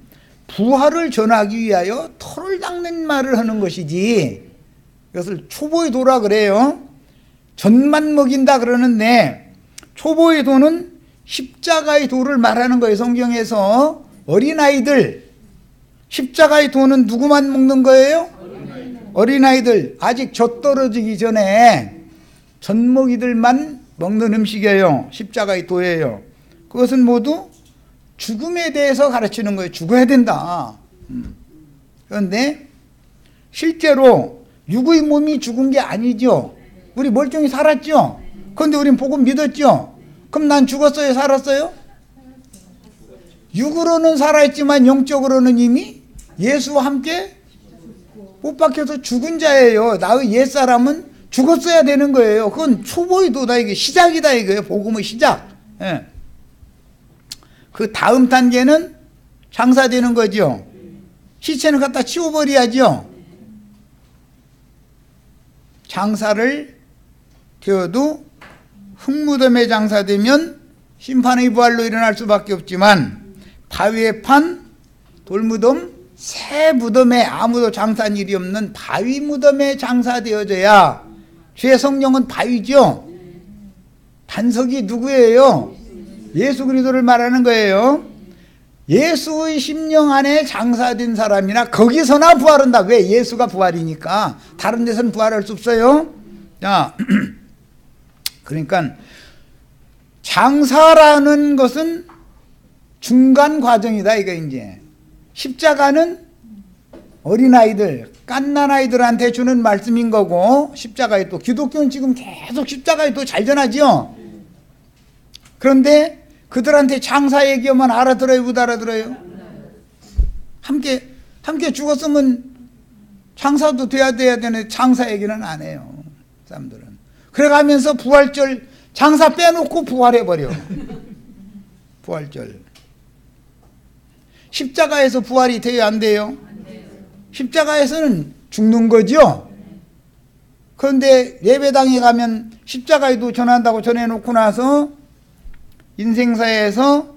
부활을 전하기 위하여 털을 닦는 말을 하는 것이지, 이것을 초보의 도라 그래요. 젖만 먹인다 그러는데 초보의 도는 십자가의 도를 말하는 거예요. 성경에서 어린아이들, 십자가의 도는 누구만 먹는 거예요? 어린아이들, 아직 젖 떨어지기 전에 젖먹이들만 먹는 음식이에요. 십자가의 도예요. 그것은 모두 죽음에 대해서 가르치는 거예요. 죽어야 된다. 그런데 실제로 육의 몸이 죽은 게 아니죠. 우리 멀쩡히 살았죠. 그런데 우린 복음 믿었죠. 그럼 난 죽었어요, 살았어요? 육으로는 살아있지만 영적으로는 이미 예수와 함께 못 박혀서 죽은 자예요. 나의 옛사람은 죽었어야 되는 거예요. 그건 초보의 도다, 이게 시작이다 이거예요. 복음의 시작. 예. 그 다음 단계는 장사되는 거죠. 시체는 갖다 치워버려야죠. 장사를 되어도 흙무덤에 장사되면 심판의 부활로 일어날 수밖에 없지만 바위에 판 돌무덤, 새 무덤에 아무도 장사한 일이 없는 바위 무덤에 장사되어져야, 죄 성령은 바위죠. 반석이 누구예요? 예수 그리스도를 말하는 거예요. 예수의 심령 안에 장사된 사람이나 거기서나 부활한다. 왜? 예수가 부활이니까. 다른 데서는 부활할 수 없어요. 자, 그러니까 장사라는 것은 중간 과정이다 이거. 이제 십자가는 어린아이들, 갓난아이들한테 주는 말씀인 거고, 십자가에 또 기독교는 지금 계속 십자가에 또 잘 전하죠. 그런데 그들한테 장사 얘기하면 알아들어요, 못 알아들어요? 함께 죽었으면 장사도 돼야 되는데 장사 얘기는 안 해요, 사람들은. 그래가면서 부활절 장사 빼놓고 부활해버려. 부활절. 십자가에서 부활이 돼요, 안 돼요? 십자가에서는 죽는 거죠. 그런데 예배당에 가면 십자가에도 전한다고 전해놓고 나서 인생사에서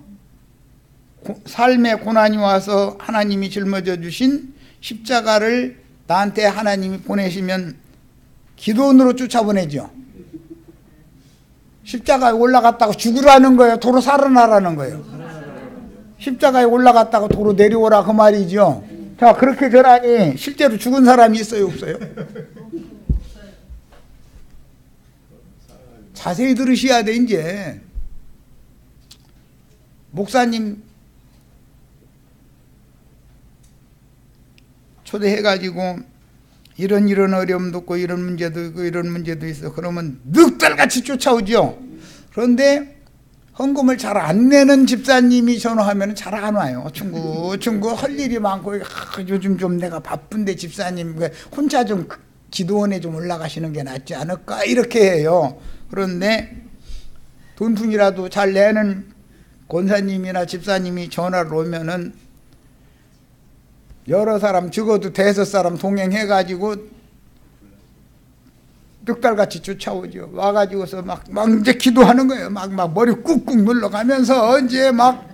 삶의 고난이 와서 하나님이 짊어져 주신 십자가를 나한테 하나님이 보내시면 기도원으로 쫓아보내죠. 십자가에 올라갔다고 죽으라는 거예요? 도로 살아나라는 거예요? 십자가에 올라갔다고 도로 내려오라 그 말이죠. 자, 그렇게 전하니 실제로 죽은 사람이 있어요, 없어요? 자세히 들으셔야 돼. 이제 목사님 초대해가지고 이런 어려움도 있고 이런 문제도 있고 이런 문제도 있어. 그러면 늑달같이 쫓아오죠. 그런데 헌금을 잘 안 내는 집사님이 전화하면 잘 안 와요. 중구 할 일이 많고, 요즘 좀 내가 바쁜데 집사님 혼자 좀 기도원에 좀 올라가시는 게 낫지 않을까 이렇게 해요. 그런데 돈푼이라도 잘 내는 권사님이나 집사님이 전화를 오면은 여러 사람, 적어도 5사람 동행해가지고 늑달같이 쫓아오죠. 와가지고서 막 이제 기도하는 거예요. 막 머리 꾹꾹 눌러가면서 이제 막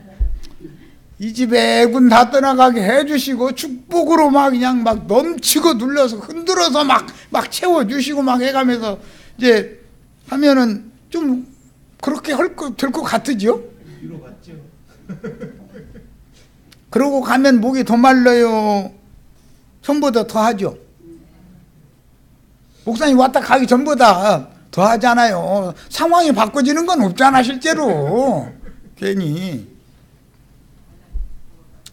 이 집에 애군 다 떠나가게 해주시고 축복으로 막 그냥 막 넘치고 눌러서 흔들어서 막 채워주시고 막 해가면서 이제 하면은 좀 그렇게 될 것 같으죠? 그러고 가면 목이 더 말라요? 전보다 더 하죠? 목사님 왔다 가기 전보다 더 하잖아요. 상황이 바꿔지는 건 없잖아, 실제로. 괜히.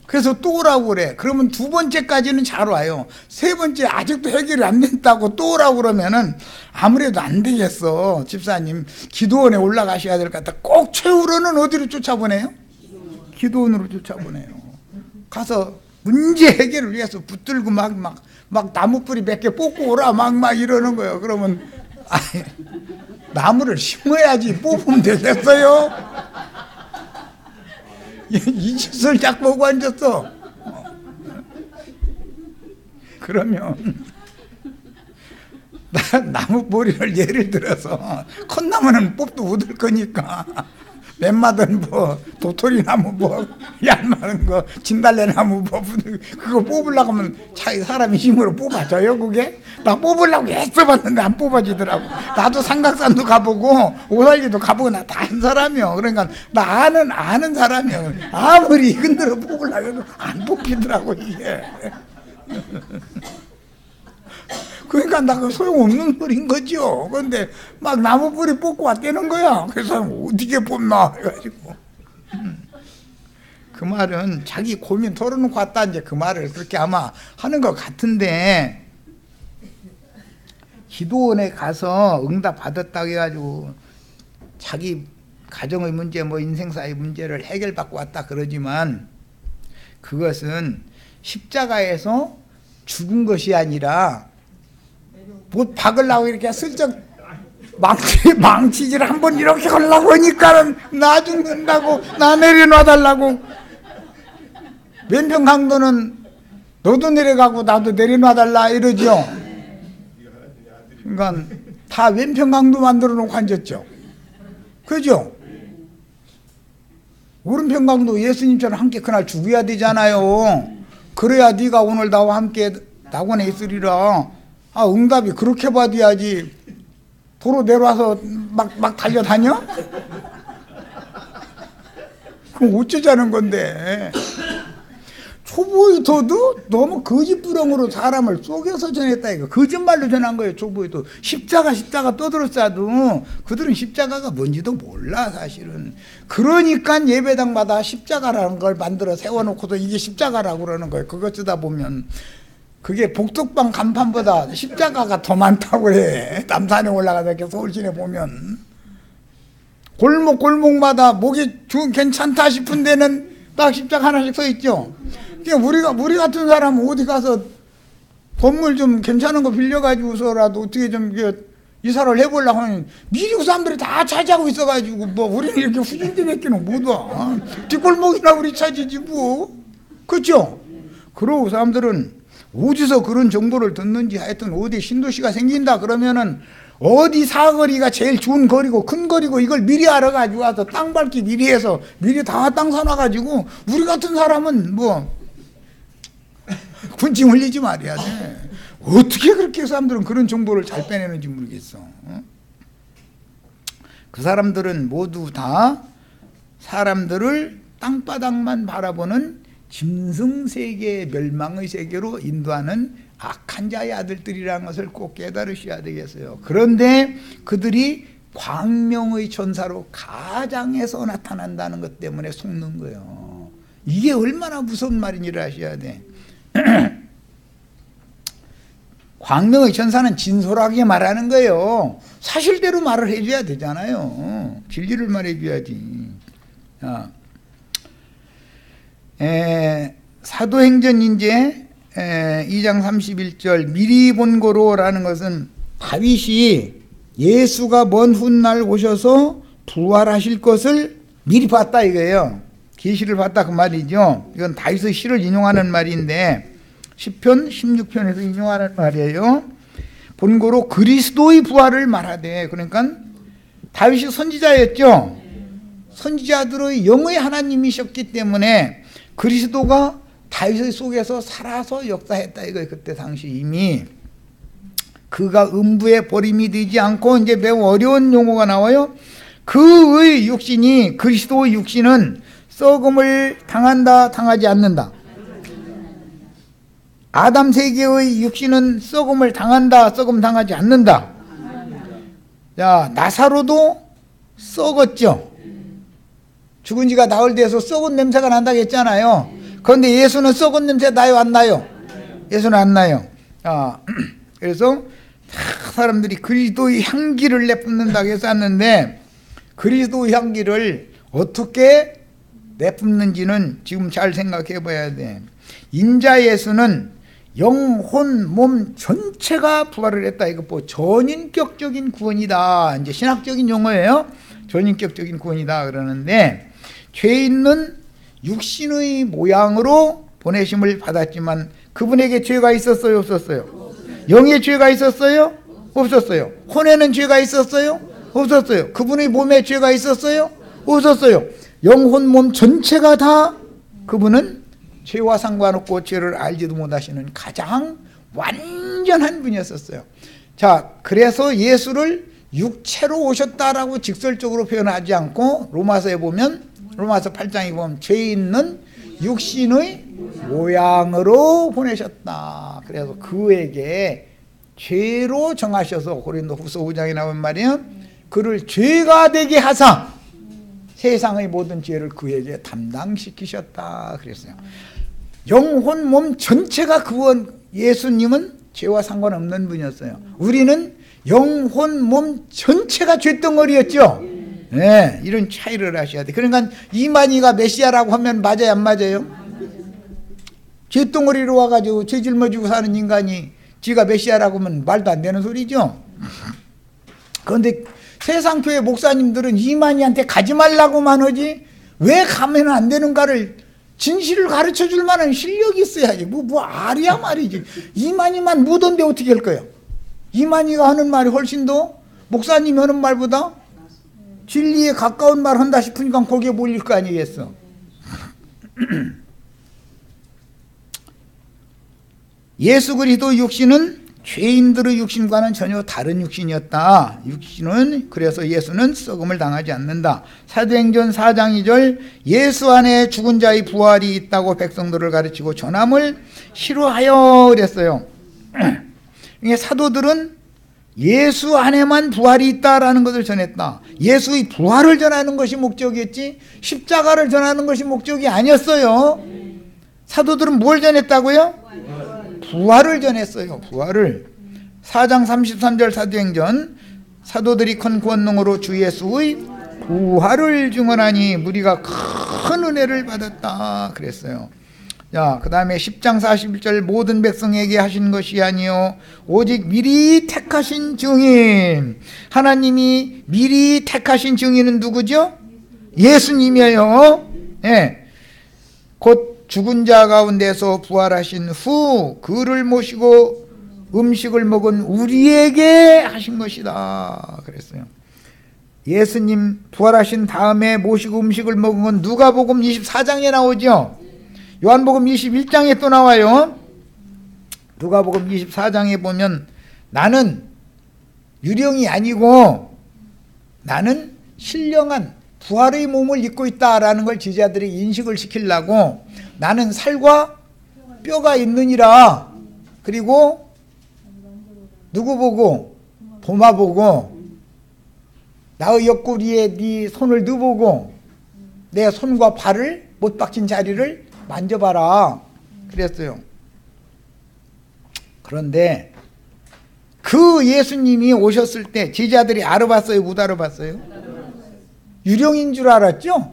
그래서 또 오라고 그래. 그러면 2번째까지는 잘 와요. 3번째 아직도 해결이 안 됐다고 또 오라고 그러면은 아무래도 안 되겠어. 집사님, 기도원에 올라가셔야 될 것 같다. 꼭 최후로는 어디로 쫓아보내요? 기도원으로 쫓아보내요. 가서 문제 해결을 위해서 붙들고 막 나무뿌리 몇 개 뽑고 오라 막 이러는 거예요. 그러면 아니, 나무를 심어야지 뽑으면 되겠어요? 이 짓을 딱 보고 앉았어. 그러면 나무 뿌리를 예를 들어서 컷나무는 뽑도 얻을 거니까 맨마든 도토리나무 얄마른 거 진달래나무 그거 뽑으려고 하면 사람이 힘으로 뽑아줘요. 그게? 나 뽑으려고 애써봤는데 안 뽑아지더라고. 나도 삼각산도 가보고 오살리도 가보고 나 다 한 사람이요. 그러니까 나 아는 사람이요. 아무리 흔들어 뽑으려고 해도 안 뽑히더라고 이게. 그러니까 나 그 소용없는 소리인 거죠. 그런데 막 나무 뿌리 뽑고 왔다는 거야. 그래서 어떻게 뽑나 해가지고. 그 말은 자기 고민 털어놓고 왔다 이제 그 말을 그렇게 아마 하는 것 같은데, 기도원에 가서 응답 받았다고 해가지고 자기 가정의 문제 인생사의 문제를 해결받고 왔다 그러지만, 그것은 십자가에서 죽은 것이 아니라 못 박으려고 이렇게 슬쩍 망치질 한번 이렇게 하려고 하니까는 나 죽는다고, 나 내려놔 달라고. 왼편 강도는 너도 내려가고 나도 내려놔 달라 이러죠. 그러니까 다 왼편 강도 만들어 놓고 앉았죠. 그죠? 오른편 강도 예수님처럼 함께 그날 죽어야 되잖아요. 그래야 네가 오늘 나와 함께 낙원에 있으리라. 응답이 그렇게 받아야지. 도로 내려와서 막 달려다녀? 그럼 어쩌자는 건데. 초보이도도 너무 거짓부렁으로 사람을 속여서 전했다 이거. 거짓말로 전한 거예요. 초보이도 십자가 떠들었어도 그들은 십자가가 뭔지도 몰라 사실은. 그러니까 예배당마다 십자가라는 걸 만들어 세워놓고도 이게 십자가라고 그러는 거예요. 그거 쓰다 보면 그게 복덕방 간판보다 십자가가 더 많다고 그래. 남산에 올라가서 이렇게 서울시내 보면 골목마다 목이 괜찮다 싶은 데는 딱 십자가 하나씩 서 있죠. 그러니까 우리 같은 사람은 어디 가서 건물 좀 괜찮은 거 빌려가지고서라도 어떻게 좀 이사를 해보려고 하면 미리 그 사람들이 다 차지하고 있어가지고 뭐 우리는 이렇게 후진대몇개는 못 와. 뒷골목이나 우리 차지지 뭐. 그렇죠? 그러고 사람들은 어디서 그런 정보를 듣는지 하여튼 어디 신도시가 생긴다 그러면은 어디 사거리가 제일 좋은 거리고 큰 거리고 이걸 미리 알아가지고 와서 땅 밟기 미리 해서 미리 다 땅 사놔가지고 우리 같은 사람은 뭐 군침 흘리지 말아야 돼. 어떻게 그렇게 사람들은 그런 정보를 잘 빼내는지 모르겠어. 그 사람들은 모두 다 사람들을 땅바닥만 바라보는 짐승세계 멸망의 세계로 인도하는 악한 자의 아들들이라는 것을 꼭 깨달으셔야 되겠어요. 그런데 그들이 광명의 천사로 가장해서 나타난다는 것 때문에 속는 거예요. 이게 얼마나 무서운 말인지를 아셔야 돼. 광명의 천사는 진솔하게 말하는 거예요. 사실대로 말을 해줘야 되잖아요. 진리를 말해줘야지. 사도행전 이제 2장 31절 미리 본 거로라는 것은 다윗이 예수가 먼 훗날 오셔서 부활하실 것을 미리 봤다 이거예요. 계시를 봤다 그 말이죠. 이건 다윗의 시를 인용하는 말인데 시편 16편에서 인용하는 말이에요. 본고로 그리스도의 부활을 말하되, 그러니까 다윗이 선지자였죠. 선지자들의 영의 하나님이셨기 때문에 그리스도가 다윗의 속에서 살아서 역사했다 이거예요. 그때 당시 이미 그가 음부에 버림이 되지 않고, 이제 매우 어려운 용어가 나와요. 그의 육신이, 그리스도의 육신은 썩음을 당한다 당하지 않는다. 아담 세계의 육신은 썩음을 당한다 썩음 당하지 않는다. 자, 나사로도 썩었죠. 죽은 지가 나흘 돼서 썩은 냄새가 난다고 했잖아요. 그런데 예수는 썩은 냄새 나요 안 나요? 예수는 안 나요. 그래서 사람들이 그리스도의 향기를 내뿜는다고 해서 왔는데, 그리스도의 향기를 어떻게 내뿜는지는 지금 잘 생각해 봐야 돼. 인자 예수는 영혼 몸 전체가 부활을 했다. 이거 뭐 전인격적인 구원이다. 이제 신학적인 용어예요. 전인격적인 구원이다 그러는데, 죄 있는 육신의 모양으로 보내심을 받았지만 그분에게 죄가 있었어요 없었어요? 영의 죄가 있었어요? 없었어요. 혼에는 죄가 있었어요? 없었어요. 그분의 몸에 죄가 있었어요? 없었어요. 영혼 몸 전체가 다 그분은 죄와 상관없고 죄를 알지도 못하시는 가장 완전한 분이었었어요. 자, 그래서 예수를 육체로 오셨다라고 직설적으로 표현하지 않고 로마서에 보면, 로마서 8장에 보면 죄 있는 육신의 모양으로 보내셨다. 그래서 그에게 죄로 정하셔서 고린도후서 5장에 나온 말이에요. 그를 죄가 되게 하사 세상의 모든 죄를 그에게 담당시키셨다 그랬어요. 영혼 몸 전체가 구원, 예수님은 죄와 상관없는 분이었어요. 우리는 영혼 몸 전체가 죄덩어리였죠. 네, 이런 차이를 하셔야 돼. 그러니까 이만희가 메시아라고 하면 맞아요 안 맞아요? 죄덩어리로 와가지고 죄 짊어지고 사는 인간이 지가 메시아라고 하면 말도 안 되는 소리죠. 그런데 세상 교회 목사님들은 이만희한테 가지 말라고만 하지 왜 가면 안 되는가를 진실을 가르쳐 줄 만한 실력이 있어야지. 뭐 알이야 말이지. 이만희만 묻은데 어떻게 할 거야? 이만희가 하는 말이 훨씬 더 목사님이 하는 말보다 진리에 가까운 말 한다 싶으니까 거기에 몰릴 거 아니겠어. 예수 그리스도 육신은 죄인들의 육신과는 전혀 다른 육신이었다. 육신은 그래서 예수는 썩음을 당하지 않는다. 사도행전 4장 2절 예수 안에 죽은 자의 부활이 있다고 백성들을 가르치고 전함을 싫어하여 그랬어요. 이게 사도들은 예수 안에만 부활이 있다라는 것을 전했다. 예수의 부활을 전하는 것이 목적이었지 십자가를 전하는 것이 목적이 아니었어요. 사도들은 뭘 전했다고요? 부활을 전했어요. 부활을. 4장 33절 사도행전 사도들이 큰 권능으로 주 예수의 부활을 증언하니 무리가 큰 은혜를 받았다 그랬어요. 자, 그 다음에 10장 41절 모든 백성에게 하신 것이 아니요 오직 미리 택하신 증인. 하나님이 미리 택하신 증인은 누구죠? 예수님이에요. 예. 곧 죽은 자 가운데서 부활하신 후 그를 모시고 음식을 먹은 우리에게 하신 것이다 그랬어요. 예수님 부활하신 다음에 모시고 음식을 먹은 건 누가복음 24장에 나오죠. 요한복음 21장에 또 나와요. 누가복음 24장에 보면 나는 유령이 아니고 나는 신령한 부활의 몸을 입고 있다라는 걸 제자들이 인식을 시키려고 나는 살과 뼈가 있느니라. 그리고 누구 보고? 도마 보고 나의 옆구리에 네 손을 넣어보고 내 손과 발을 못 박힌 자리를 만져봐라 그랬어요. 그런데 그 예수님이 오셨을 때 제자들이 알아봤어요? 못 알아봤어요? 유령인 줄 알았죠?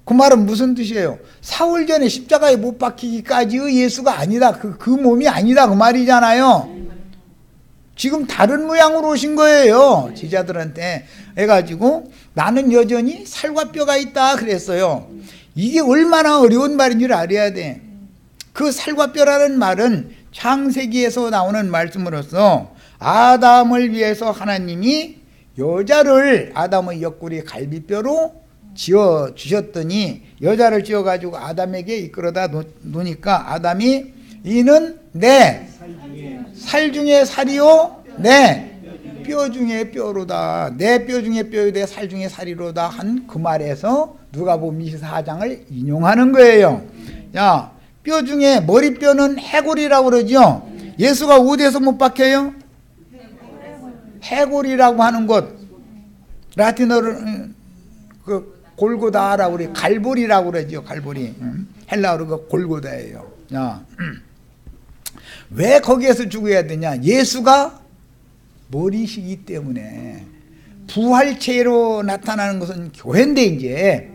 그 말은 무슨 뜻이에요? 사흘 전에 십자가에 못 박히기까지의 예수가 아니다. 그 몸이 아니다. 그 말이잖아요. 지금 다른 모양으로 오신 거예요. 제자들한테 해가지고 나는 여전히 살과 뼈가 있다 그랬어요. 이게 얼마나 어려운 말인 줄 알아야 돼. 그 살과 뼈라는 말은 창세기에서 나오는 말씀으로서 아담을 위해서 하나님이 여자를 아담의 옆구리 갈비뼈로 지어 주셨더니 여자를 지어 가지고 아담에게 이끌어다 놓으니까 아담이 이는 내 살 중에 살이요 내 뼈 중에 뼈로다. 내 뼈 중에 뼈요 내 살 중에 살이로다 한 그 말에서 누가복음 24장을 인용하는 거예요. 야, 뼈 중에 머리뼈는 해골이라고 그러죠. 예수가 어디에서 못 박혀요? 해골이라고 하는 곳 라틴어로 그 골고다라고 우리 갈보리라고 그러죠. 갈보리. 헬라어로 그 골고다예요. 야. 왜 거기에서 죽어야 되냐? 예수가 머리시기 때문에 부활체로 나타나는 것은 교회인데 이제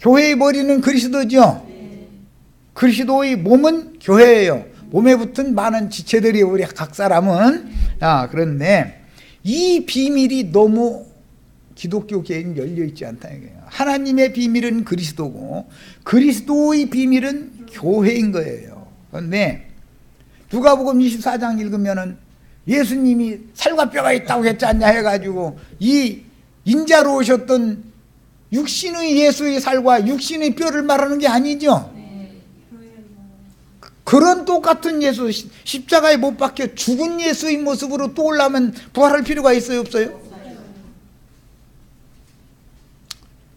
교회의 머리는 그리스도죠. 그리스도의 몸은 교회예요. 몸에 붙은 많은 지체들이 우리 각 사람은. 그런데 이 비밀이 너무 기독교계에는 열려있지 않다 이거예요. 하나님의 비밀은 그리스도고 그리스도의 비밀은 교회인 거예요. 그런데 누가복음 24장 읽으면은 예수님이 살과 뼈가 있다고 했지 않냐 해가지고 이 인자로 오셨던 육신의 예수의 살과 육신의 뼈를 말하는 게 아니죠. 그런 똑같은 예수 십자가에 못 박혀 죽은 예수의 모습으로 또 올라오면 부활할 필요가 있어요 없어요?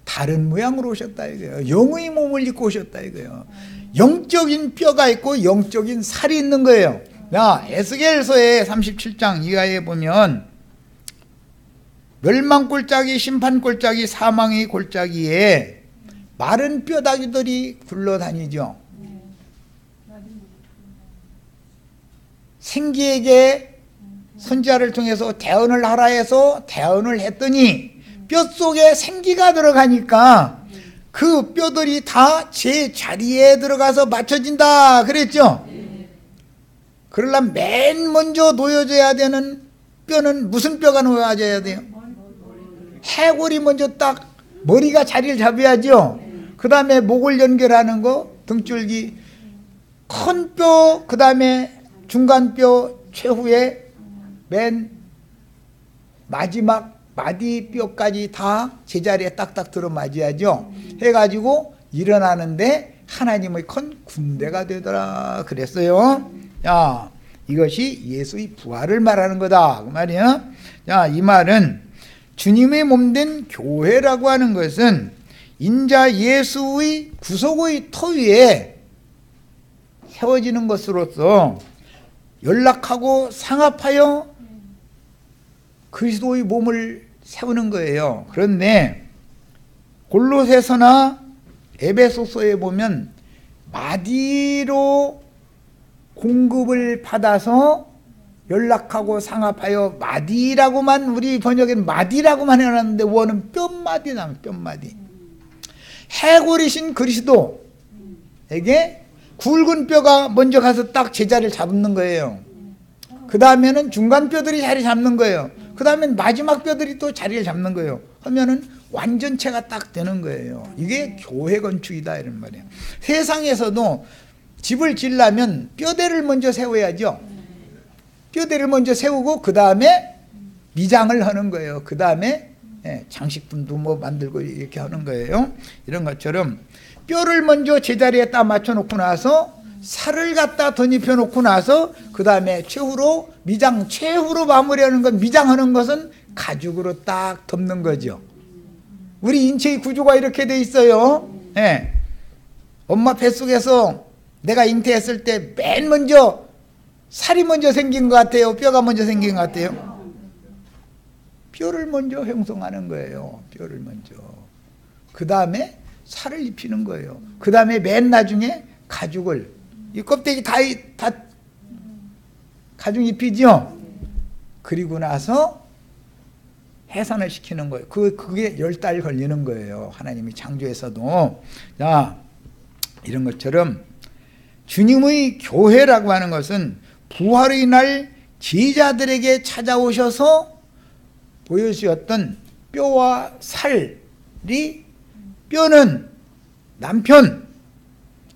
다른 모양으로 오셨다 이거예요. 영의 몸을 입고 오셨다 이거예요. 영적인 뼈가 있고 영적인 살이 있는 거예요. 에스겔서의 37장 이하에 보면 멸망 골짜기 심판 골짜기 사망의 골짜기에 마른 뼈다귀들이 굴러다니죠. 생기에게 선지자를 통해서 대언을 하라 해서 대언을 했더니 뼛속에 생기가 들어가니까 그 뼈들이 다 제 자리에 들어가서 맞춰진다 그랬죠. 그러려면 맨 먼저 놓여져야 되는 뼈는 무슨 뼈가 놓아져야 돼요? 해골이 먼저 딱 머리가 자리를 잡아야죠. 그 다음에 목을 연결하는 거, 등줄기, 큰 뼈, 그 다음에 중간뼈, 최후에 맨 마지막 마디뼈까지 다 제자리에 딱딱 들어맞아야죠. 해가지고 일어나는데 하나님의 큰 군대가 되더라 그랬어요. 야, 이것이 예수의 부활을 말하는 거다 그 말이야. 자, 이 말은 주님의 몸된 교회라고 하는 것은 인자 예수의 구속의 터 위에 세워지는 것으로서 연락하고 상합하여 그리스도의 몸을 세우는 거예요. 그런데 골로새서나 에베소서에 보면 마디로 공급을 받아서 연락하고 상합하여 마디라고만, 우리 번역에는 마디라고만 해놨는데 원은 뼘마디 나와요. 뼘마디. 해골이신 그리스도에게 굵은 뼈가 먼저 가서 딱 제자리를 잡는 거예요. 그 다음에는 중간 뼈들이 자리 잡는 거예요. 그 다음엔 마지막 뼈들이 또 자리를 잡는 거예요. 하면은 완전체가 딱 되는 거예요. 이게 교회 건축이다 이런 말이에요. 세상에서도 집을 지으려면 뼈대를 먼저 세워야죠. 뼈대를 먼저 세우고 그 다음에 미장을 하는 거예요. 그 다음에 장식품도 뭐 만들고 이렇게 하는 거예요. 이런 것처럼 뼈를 먼저 제자리에 딱 맞춰놓고 나서 살을 갖다 덧입혀 놓고 나서 그 다음에 최후로 미장, 최후로 마무리하는 건, 미장하는 것은 가죽으로 딱 덮는 거죠. 우리 인체의 구조가 이렇게 돼 있어요. 엄마 뱃속에서 내가 잉태했을 때 맨 먼저 살이 먼저 생긴 것 같아요? 뼈가 먼저 생긴 것 같아요? 뼈를 먼저 형성하는 거예요. 뼈를 먼저. 그 다음에 살을 입히는 거예요. 그 다음에 맨 나중에 가죽을, 이 껍데기 다 가죽 입히죠. 그리고 나서 해산을 시키는 거예요. 그게 10달 걸리는 거예요. 하나님이 창조에서도. 자, 이런 것처럼 주님의 교회라고 하는 것은 부활의 날 제자들에게 찾아오셔서 보여주셨던 뼈와 살이, 뼈는 남편,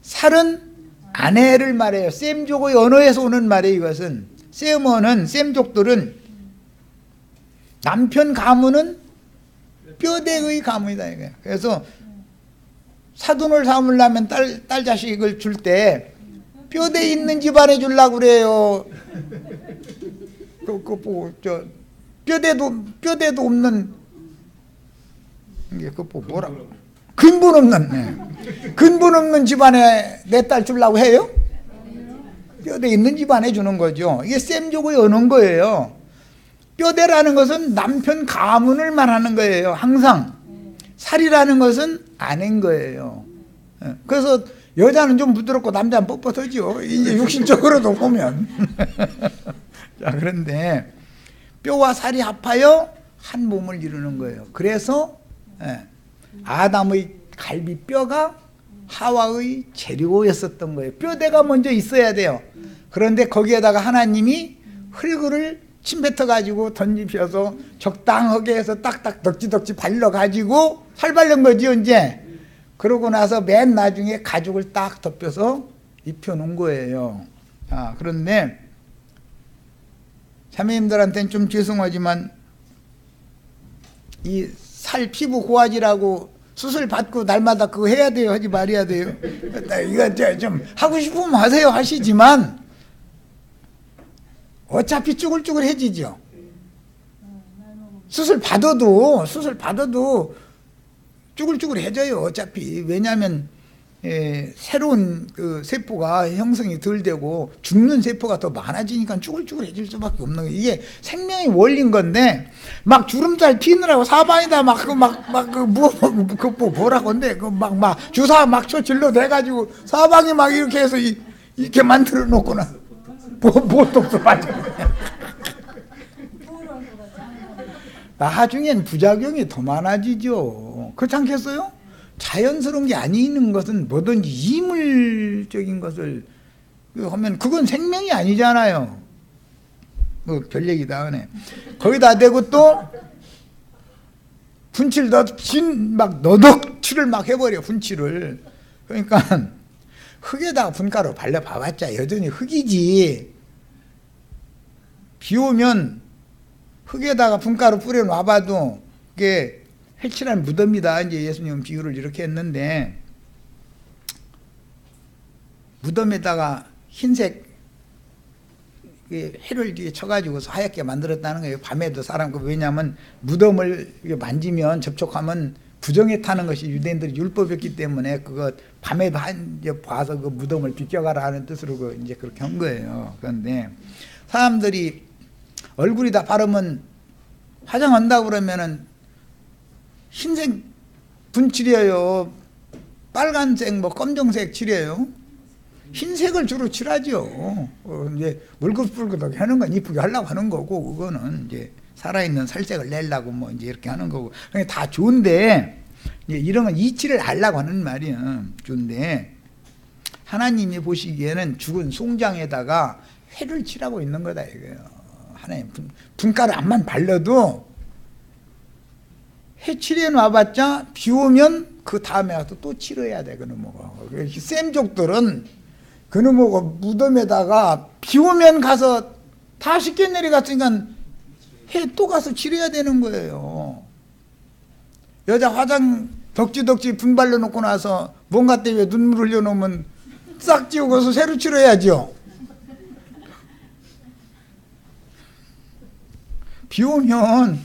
살은 아내를 말해요. 셈족의 언어에서 오는 말이에요. 이것은 셈어는, 셈족들은 남편 가문은 뼈대의 가문이다 이거예요. 그래서 사돈을 삼으려면 딸 자식을 줄 때 뼈대 있는 집안에 주려고 그래요. 뼈대도 없는, 이게 뭐라고, 근본 없는 집안에 내 딸 주려고 해요? 뼈대 있는 집안에 주는 거죠. 이게 셈족의 언어인 거예요. 뼈대라는 것은 남편 가문을 말하는 거예요. 항상. 살이라는 것은 아내인 거예요. 그래서 여자는 좀 부드럽고 남자는 뻣뻣하죠. 이제 육신적으로도 보면. 자, 그런데 뼈와 살이 합하여 한 몸을 이루는 거예요. 그래서 아담의 갈비뼈가 하와의 재료였었던 거예요. 뼈대가 먼저 있어야 돼요. 그런데 거기에다가 하나님이 흙을 침뱉어 가지고 던지셔서 적당하게 해서 딱딱 덕지덕지 발려 가지고 살 바른 거죠 이제. 그러고 나서 맨 나중에 가죽을 딱 덮여서 입혀 놓은 거예요. 그런데 자매님들한테는 좀 죄송하지만 이 살 피부 고화질하고 수술 받고 날마다 그거 해야 돼요? 하지 말아야 돼요? 이거 좀 하고 싶으면 하세요. 하시지만 어차피 쭈글쭈글해지죠. 수술 받아도 쭈글쭈글해져요. 어차피. 왜냐하면 새로운 그 세포가 형성이 덜 되고 죽는 세포가 더 많아지니까 쭈글쭈글해질 수밖에 없는 거예요. 이게 생명의 원리인 건데 막 주름살 피느라고 사방에다 뭐라고 한데 막 주사 막 질러 대가지고 사방에 막 이렇게 해서 이렇게 만들어 놓거나 보톡도 맞아. 나중엔 부작용이 더 많아지죠. 그렇지 않겠어요? 자연스러운 게 아닌 것은 뭐든지 이물적인 것을 하면 그건 생명이 아니잖아요. 뭐 별 얘기다 하네. 거기다 대고 또 분칠 막 너덕칠을 막 해버려, 분칠을. 그러니까 흙에다가 분가루 발라봐봤자 여전히 흙이지. 비 오면 흙에다가 분가루 뿌려놔봐도 그게 해칠한 무덤이다. 이제 예수님은 비유를 이렇게 했는데, 무덤에다가 흰색 해를 뒤에 쳐가지고서 하얗게 만들었다는 거예요. 밤에도 사람, 왜냐하면 무덤을 만지면 접촉하면 부정에 타는 것이 유대인들이 율법이었기 때문에 그거 밤에도 봐서 그 무덤을 비껴가라 하는 뜻으로 이제 그렇게 한 거예요. 그런데 사람들이 얼굴이 다 바르면 화장한다고 그러면은 흰색 분칠이에요, 빨간색 뭐 검정색 칠이에요. 흰색을 주로 칠하죠. 이제 물긋불긋하게 하는 건 이쁘게 하려고 하는 거고, 그거는 이제 살아있는 살색을 내려고 뭐 이제 이렇게 하는 거고, 그러니까 다 좋은데, 이제 이런 건 이치를 하려고 하는 말이야. 좋은데, 하나님이 보시기에는 죽은 송장에다가 회를 칠하고 있는 거다, 이거예요. 하나님, 분가루 암만 발라도 회 칠해 놔봤자 비 오면 그 다음에 가서 또 칠해야 돼, 그놈하고. 쌤족들은 그놈하고 무덤에다가 비 오면 가서 다 쉽게 내려갔으니까 해 또 가서 칠해야 되는 거예요. 여자 화장 덕지덕지 분발려 놓고 나서 뭔가 때문에 눈물 흘려 놓으면 싹 지우고서 새로 칠해야죠. 비 오면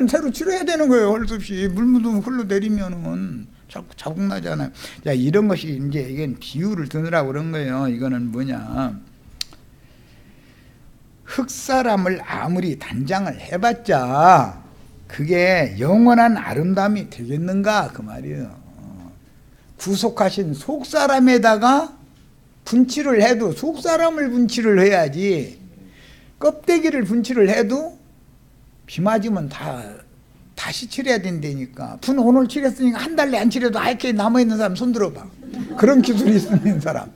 새로 칠해야 되는 거예요. 할 수 없이 물 묻으면 흘러내리면은 자꾸 자국 나잖아요. 자, 이런 것이 이제 이건 비유를 드느라고 그런 거예요. 이거는 뭐냐, 흙사람을 아무리 단장을 해봤자 그게 영원한 아름다움이 되겠는가, 그 말이에요. 구속하신 속사람에다가 분칠을 해도 속사람을 분칠을 해야지, 껍데기를 분칠을 해도 비 맞으면 다시 칠해야 된다니까. 분 오늘 칠했으니까 한 달 내 안 칠해도 하얗게 남아있는 사람 손 들어봐. 그런 기술이 있는 사람.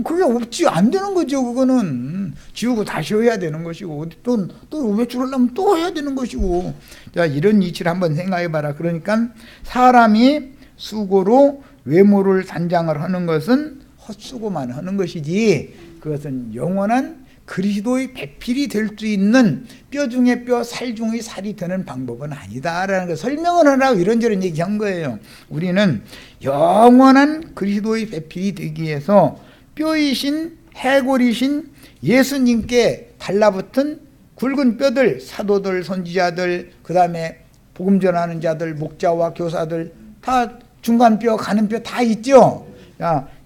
그게 없지, 안 되는 거죠. 그거는 지우고 다시 해야 되는 것이고, 또 외출하려면 또 해야 되는 것이고. 자, 이런 이치를 한번 생각해 봐라. 그러니까 사람이 수고로 외모를 단장을 하는 것은 헛수고만 하는 것이지, 그것은 영원한 그리스도의 배필이 될 수 있는 뼈 중에 뼈, 살 중의 살이 되는 방법은 아니다라는 거 설명을 하라고 이런저런 얘기한 거예요. 우리는 영원한 그리스도의 배필이 되기 위해서 뼈이신 해골이신 예수님께 달라붙은 굵은 뼈들, 사도들, 선지자들, 그 다음에 복음 전하는 자들, 목자와 교사들, 다 중간뼈, 가는뼈 다 있죠.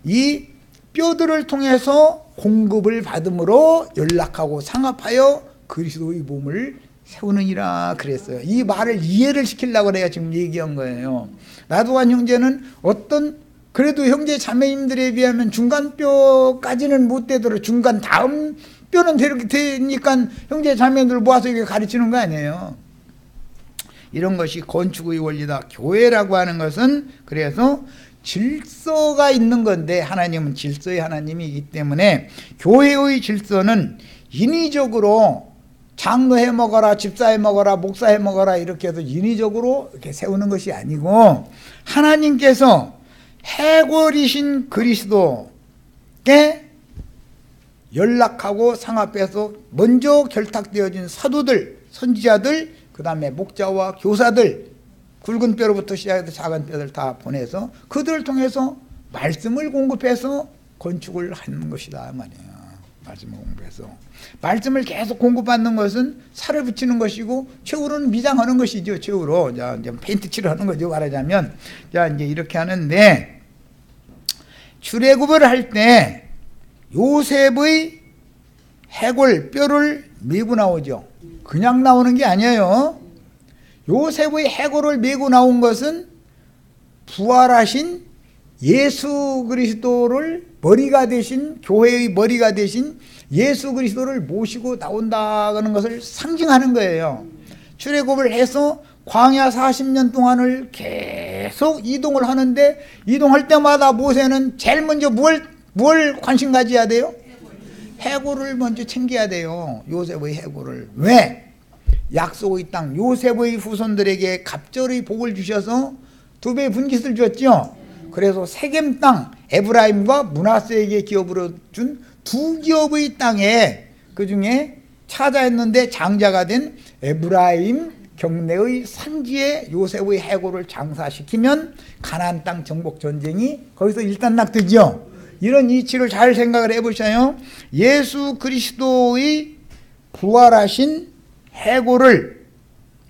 이 뼈들을 통해서 공급을 받음으로 연락하고 상합하여 그리스도의 몸을 세우느니라 그랬어요. 이 말을 이해를 시키려고 내가 지금 얘기한 거예요. 나도한 형제는 그래도 형제 자매님들에 비하면 중간뼈까지는 못 되도록 중간 다음 뼈는 이렇게 되니까 형제 자매들 모아서 이렇게 가르치는 거 아니에요. 이런 것이 건축의 원리다. 교회라고 하는 것은 그래서 질서가 있는 건데, 하나님은 질서의 하나님이기 때문에 교회의 질서는 인위적으로 장로해 먹어라, 집사해 먹어라, 목사해 먹어라 이렇게 해서 인위적으로 이렇게 세우는 것이 아니고, 하나님께서 해골이신 그리스도께 연락하고 상합해서 먼저 결탁되어진 사도들, 선지자들, 그 다음에 목자와 교사들, 굵은 뼈로부터 시작해서 작은 뼈들 다 보내서 그들을 통해서 말씀을 공급해서 건축을 하는 것이다 말이에요. 말씀을 공급해서 말씀을 계속 공급받는 것은 살을 붙이는 것이고, 최후로는 미장하는 것이죠. 최후로 자, 이제 페인트 칠하는 거죠, 말하자면. 자, 이제 이렇게 하는데, 출애굽을 할 때 요셉의 해골 뼈를 메고 나오죠. 그냥 나오는 게 아니에요. 요셉의 해골을 메고 나온 것은 부활하신 예수 그리스도를 머리가 되신, 교회의 머리가 되신 예수 그리스도를 모시고 나온다는 것을 상징하는 거예요. 출애굽을 해서 광야 40년 동안을 계속 이동을 하는데, 이동할 때마다 모세는 제일 먼저 뭘 관심 가져야 돼요? 해골을 먼저 챙겨야 돼요. 요셉의 해골을. 왜? 약속의 땅 요셉의 후손들에게 갑절의 복을 주셔서 2배의 분깃을 줬죠. 그래서 세겜 땅 에브라임과 므낫세에게 기업으로 준 2기업의 땅에 그중에 찾아했는데 장자가 된 에브라임 경내의 산지에 요셉의 해골을 장사시키면 가나안 땅 정복 전쟁이 거기서 일단락되죠. 이런 이치를 잘 생각을 해보셔요. 예수 그리스도의 부활하신 해골을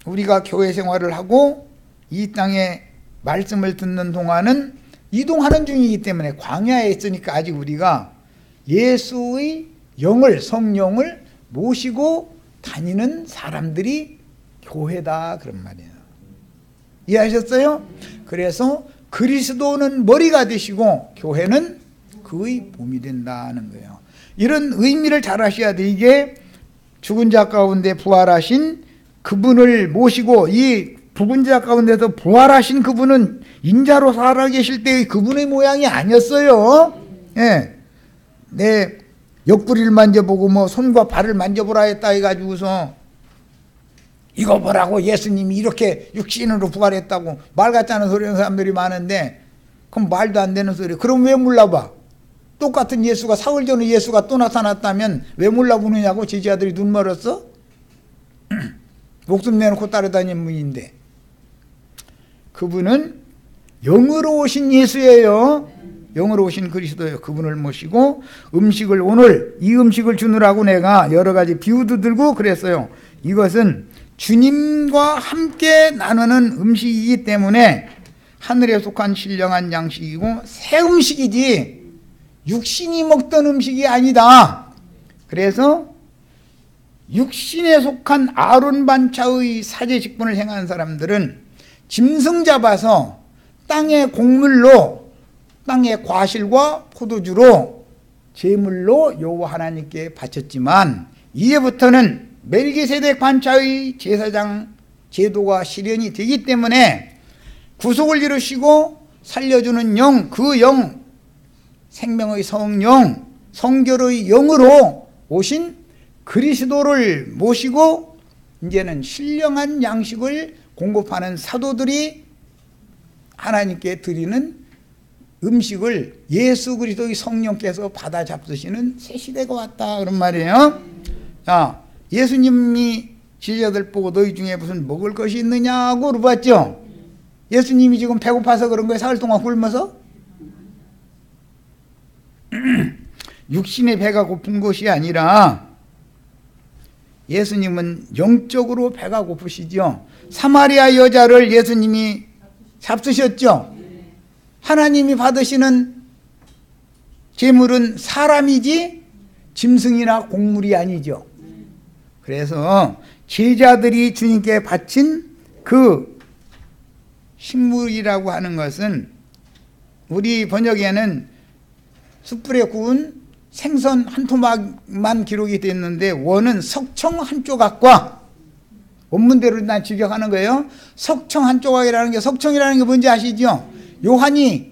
우리가 교회 생활을 하고 이 땅에 말씀을 듣는 동안은 이동하는 중이기 때문에 광야에 있으니까 아직 우리가 예수의 영을 성령을 모시고 다니는 사람들이 교회다 그런 말이에요. 이해하셨어요? 그래서 그리스도는 머리가 되시고 교회는 그의 몸이 된다는 거예요. 이런 의미를 잘 아셔야 돼. 이게 죽은 자 가운데 부활하신 그분을 모시고 이 죽은 자 가운데서 부활하신 그분은 인자로 살아계실 때의 그분의 모양이 아니었어요. 예. 내 옆구리를 만져보고 뭐 손과 발을 만져보라 했다 해가지고서 이거 보라고 예수님이 이렇게 육신으로 부활했다고 말 같지 않은 소리 하는 사람들이 많은데 그럼 말도 안 되는 소리. 그럼 왜 몰라봐? 똑같은 예수가 사흘 전에 예수가 또 나타났다면 왜 몰라보느냐고 제자들이 눈 멀었어? 목숨 내놓고 따라다니는 분인데 그분은 영으로 오신 예수예요. 영으로 오신 그리스도예요. 그분을 모시고 음식을 오늘 이 음식을 주느라고 내가 여러 가지 비유도 들고 그랬어요. 이것은 주님과 함께 나누는 음식이기 때문에 하늘에 속한 신령한 양식이고 새 음식이지 육신이 먹던 음식이 아니다. 그래서 육신에 속한 아론 반차의 사제 직분을 행한 사람들은 짐승 잡아서 땅의 곡물로 땅의 과실과 포도주로 제물로 여호와 하나님께 바쳤지만 이제부터는 멜기세덱 반차의 제사장 제도가 실현이 되기 때문에 구속을 이루시고 살려주는 영, 그 영, 생명의 성령, 성결의 영으로 오신 그리스도를 모시고 이제는 신령한 양식을 공급하는 사도들이 하나님께 드리는 음식을 예수 그리스도의 성령께서 받아 잡수시는 새 시대가 왔다 그런 말이에요. 자, 예수님이 제자들 보고 너희 중에 무슨 먹을 것이 있느냐고 물어봤죠. 예수님이 지금 배고파서 그런 거예요? 사흘 동안 굶어서? 육신의 배가 고픈 것이 아니라 예수님은 영적으로 배가 고프시죠. 사마리아 여자를 예수님이 잡수셨죠. 하나님이 받으시는 제물은 사람이지 짐승이나 곡물이 아니죠. 그래서 제자들이 주님께 바친 그 식물이라고 하는 것은 우리 번역에는 숯불에 구운 생선 한 토막만 기록이 됐는데 원은 석청 한 조각과 원문대로 난 직역하는 거예요. 석청 한 조각이라는 게 석청이라는 게 뭔지 아시죠? 요한이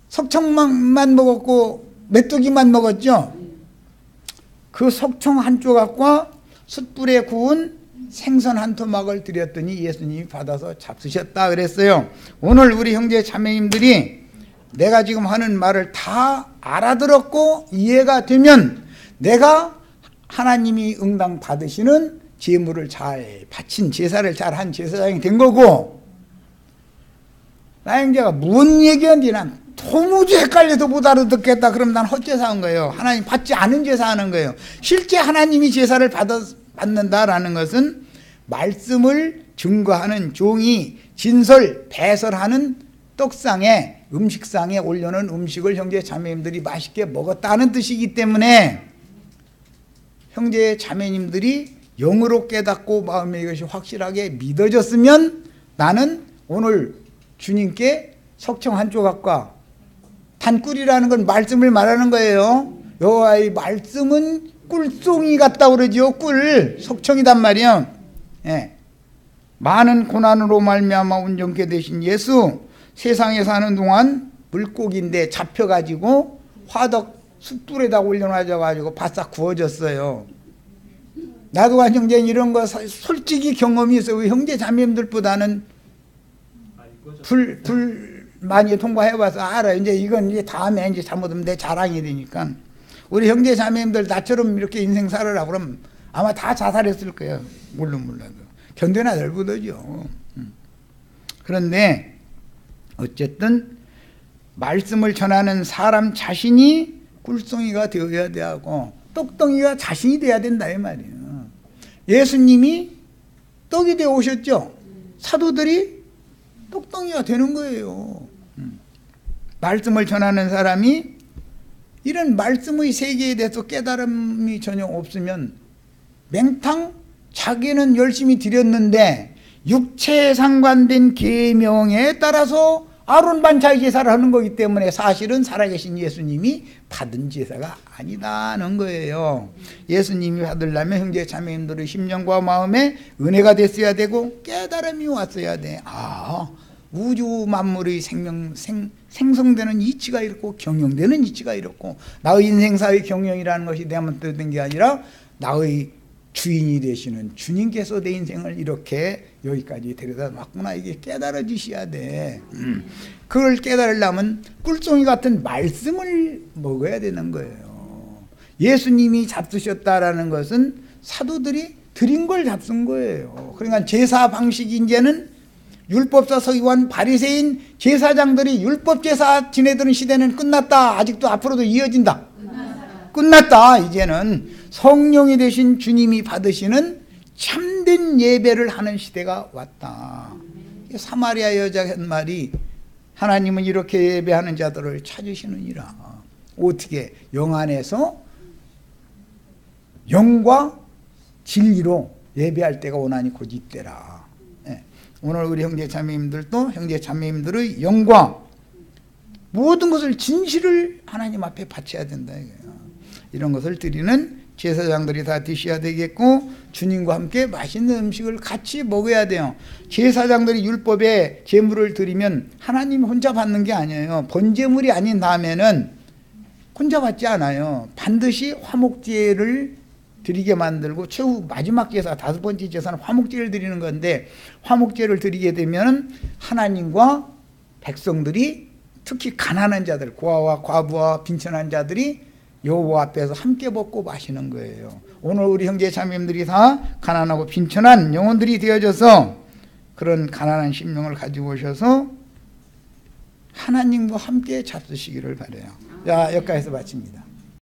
석청만 먹었고 메뚜기만 먹었죠. 그 석청 한 조각과 숯불에 구운 생선 한 토막을 드렸더니 예수님이 받아서 잡수셨다 그랬어요. 오늘 우리 형제 자매님들이 내가 지금 하는 말을 다 알아들었고 이해가 되면 내가 하나님이 응당 받으시는 제물을 잘 바친 제사를 잘 한 제사장이 된 거고, 나 형제가 뭔 얘기하는지 난 도무지 헷갈려서 못 알아듣겠다 그럼 난 헛제사 한 거예요. 하나님 받지 않은 제사 하는 거예요. 실제 하나님이 제사를 받는다라는 것은 말씀을 증거하는 종이 진설 배설하는 떡상에 음식상에 올려놓은 음식을 형제 자매님들이 맛있게 먹었다는 뜻이기 때문에 형제 자매님들이 영으로 깨닫고 마음에 이것이 확실하게 믿어졌으면 나는 오늘 주님께 석청 한 조각과 단꿀이라는 건 말씀을 말하는 거예요. 여호와의 말씀은 꿀송이 같다고 그러죠. 꿀, 석청이단 말이에요. 예. 많은 고난으로 말미암아 온전케 되신 예수, 세상에 사는 동안 물고기인데 잡혀가지고 화덕 숯불에다 올려놔져가지고 바싹 구워졌어요. 나도한 형제는 이런 거 솔직히 경험이 있어요. 형제 자매님들보다는 불 많이 통과해봐서 알아요. 이제 이건 이제 다음에 이제 잘못하면 내 자랑이 되니까. 우리 형제 자매님들 나처럼 이렇게 인생 살으라 그러면 아마 다 자살했을 거예요. 몰라도. 견뎌나 널부더죠. 그런데 어쨌든 말씀을 전하는 사람 자신이 꿀송이가 되어야 되고 똑덩이가 자신이 돼야 된다 이 말이에요. 예수님이 떡이 되어 오셨죠. 사도들이 똑덩이가 되는 거예요. 말씀을 전하는 사람이 이런 말씀의 세계에 대해서 깨달음이 전혀 없으면 맹탕 자기는 열심히 드렸는데 육체에 상관된 계명에 따라서 아론 반차의 제사를 하는 거기 때문에 사실은 살아계신 예수님이 받은 제사가 아니다는 거예요. 예수님이 받으려면 형제 자매님들의 심령과 마음에 은혜가 됐어야 되고 깨달음이 왔어야 돼. 우주 만물의 생성되는 이치가 이렇고 경영되는 이치가 이렇고 나의 인생사의 경영이라는 것이 내만 뜻된 게 아니라 나의 주인이 되시는 주님께서 내 인생을 이렇게 여기까지 데려다 놨구나. 이게 깨달아지셔야 돼. 그걸 깨달으려면 꿀송이 같은 말씀을 먹어야 되는 거예요. 예수님이 잡수셨다라는 것은 사도들이 드린 걸 잡순 거예요. 그러니까 제사 방식이 이제는 율법사 서기관 바리새인 제사장들이 율법 제사 지내던 시대는 끝났다. 아직도 앞으로도 이어진다. 끝났다. 이제는 성령이 되신 주님이 받으시는 참된 예배를 하는 시대가 왔다. 사마리아 여자가 한 말이 하나님은 이렇게 예배하는 자들을 찾으시느니라. 어떻게? 영 안에서 영과 진리로 예배할 때가 오나니 곧 이때라. 오늘 우리 형제 자매님들도 형제 자매님들의 영과 모든 것을 진실을 하나님 앞에 바쳐야 된다. 이런 것을 드리는 제사장들이 다 드셔야 되겠고 주님과 함께 맛있는 음식을 같이 먹어야 돼요. 제사장들이 율법에 제물을 드리면 하나님 혼자 받는 게 아니에요. 번제물이 아닌 다음에는 혼자 받지 않아요. 반드시 화목제를 드리게 만들고 최후 마지막 제사, 5번째 제사는 화목제를 드리는 건데 화목제를 드리게 되면 하나님과 백성들이 특히 가난한 자들, 고아와 과부와 빈천한 자들이 여호와 앞에서 함께 먹고 마시는 거예요. 오늘 우리 형제 자매님들이 다 가난하고 빈천한 영혼들이 되어져서 그런 가난한 심령을 가지고 오셔서 하나님과 함께 잡수시기를 바라요. 자, 여기까지서 마칩니다.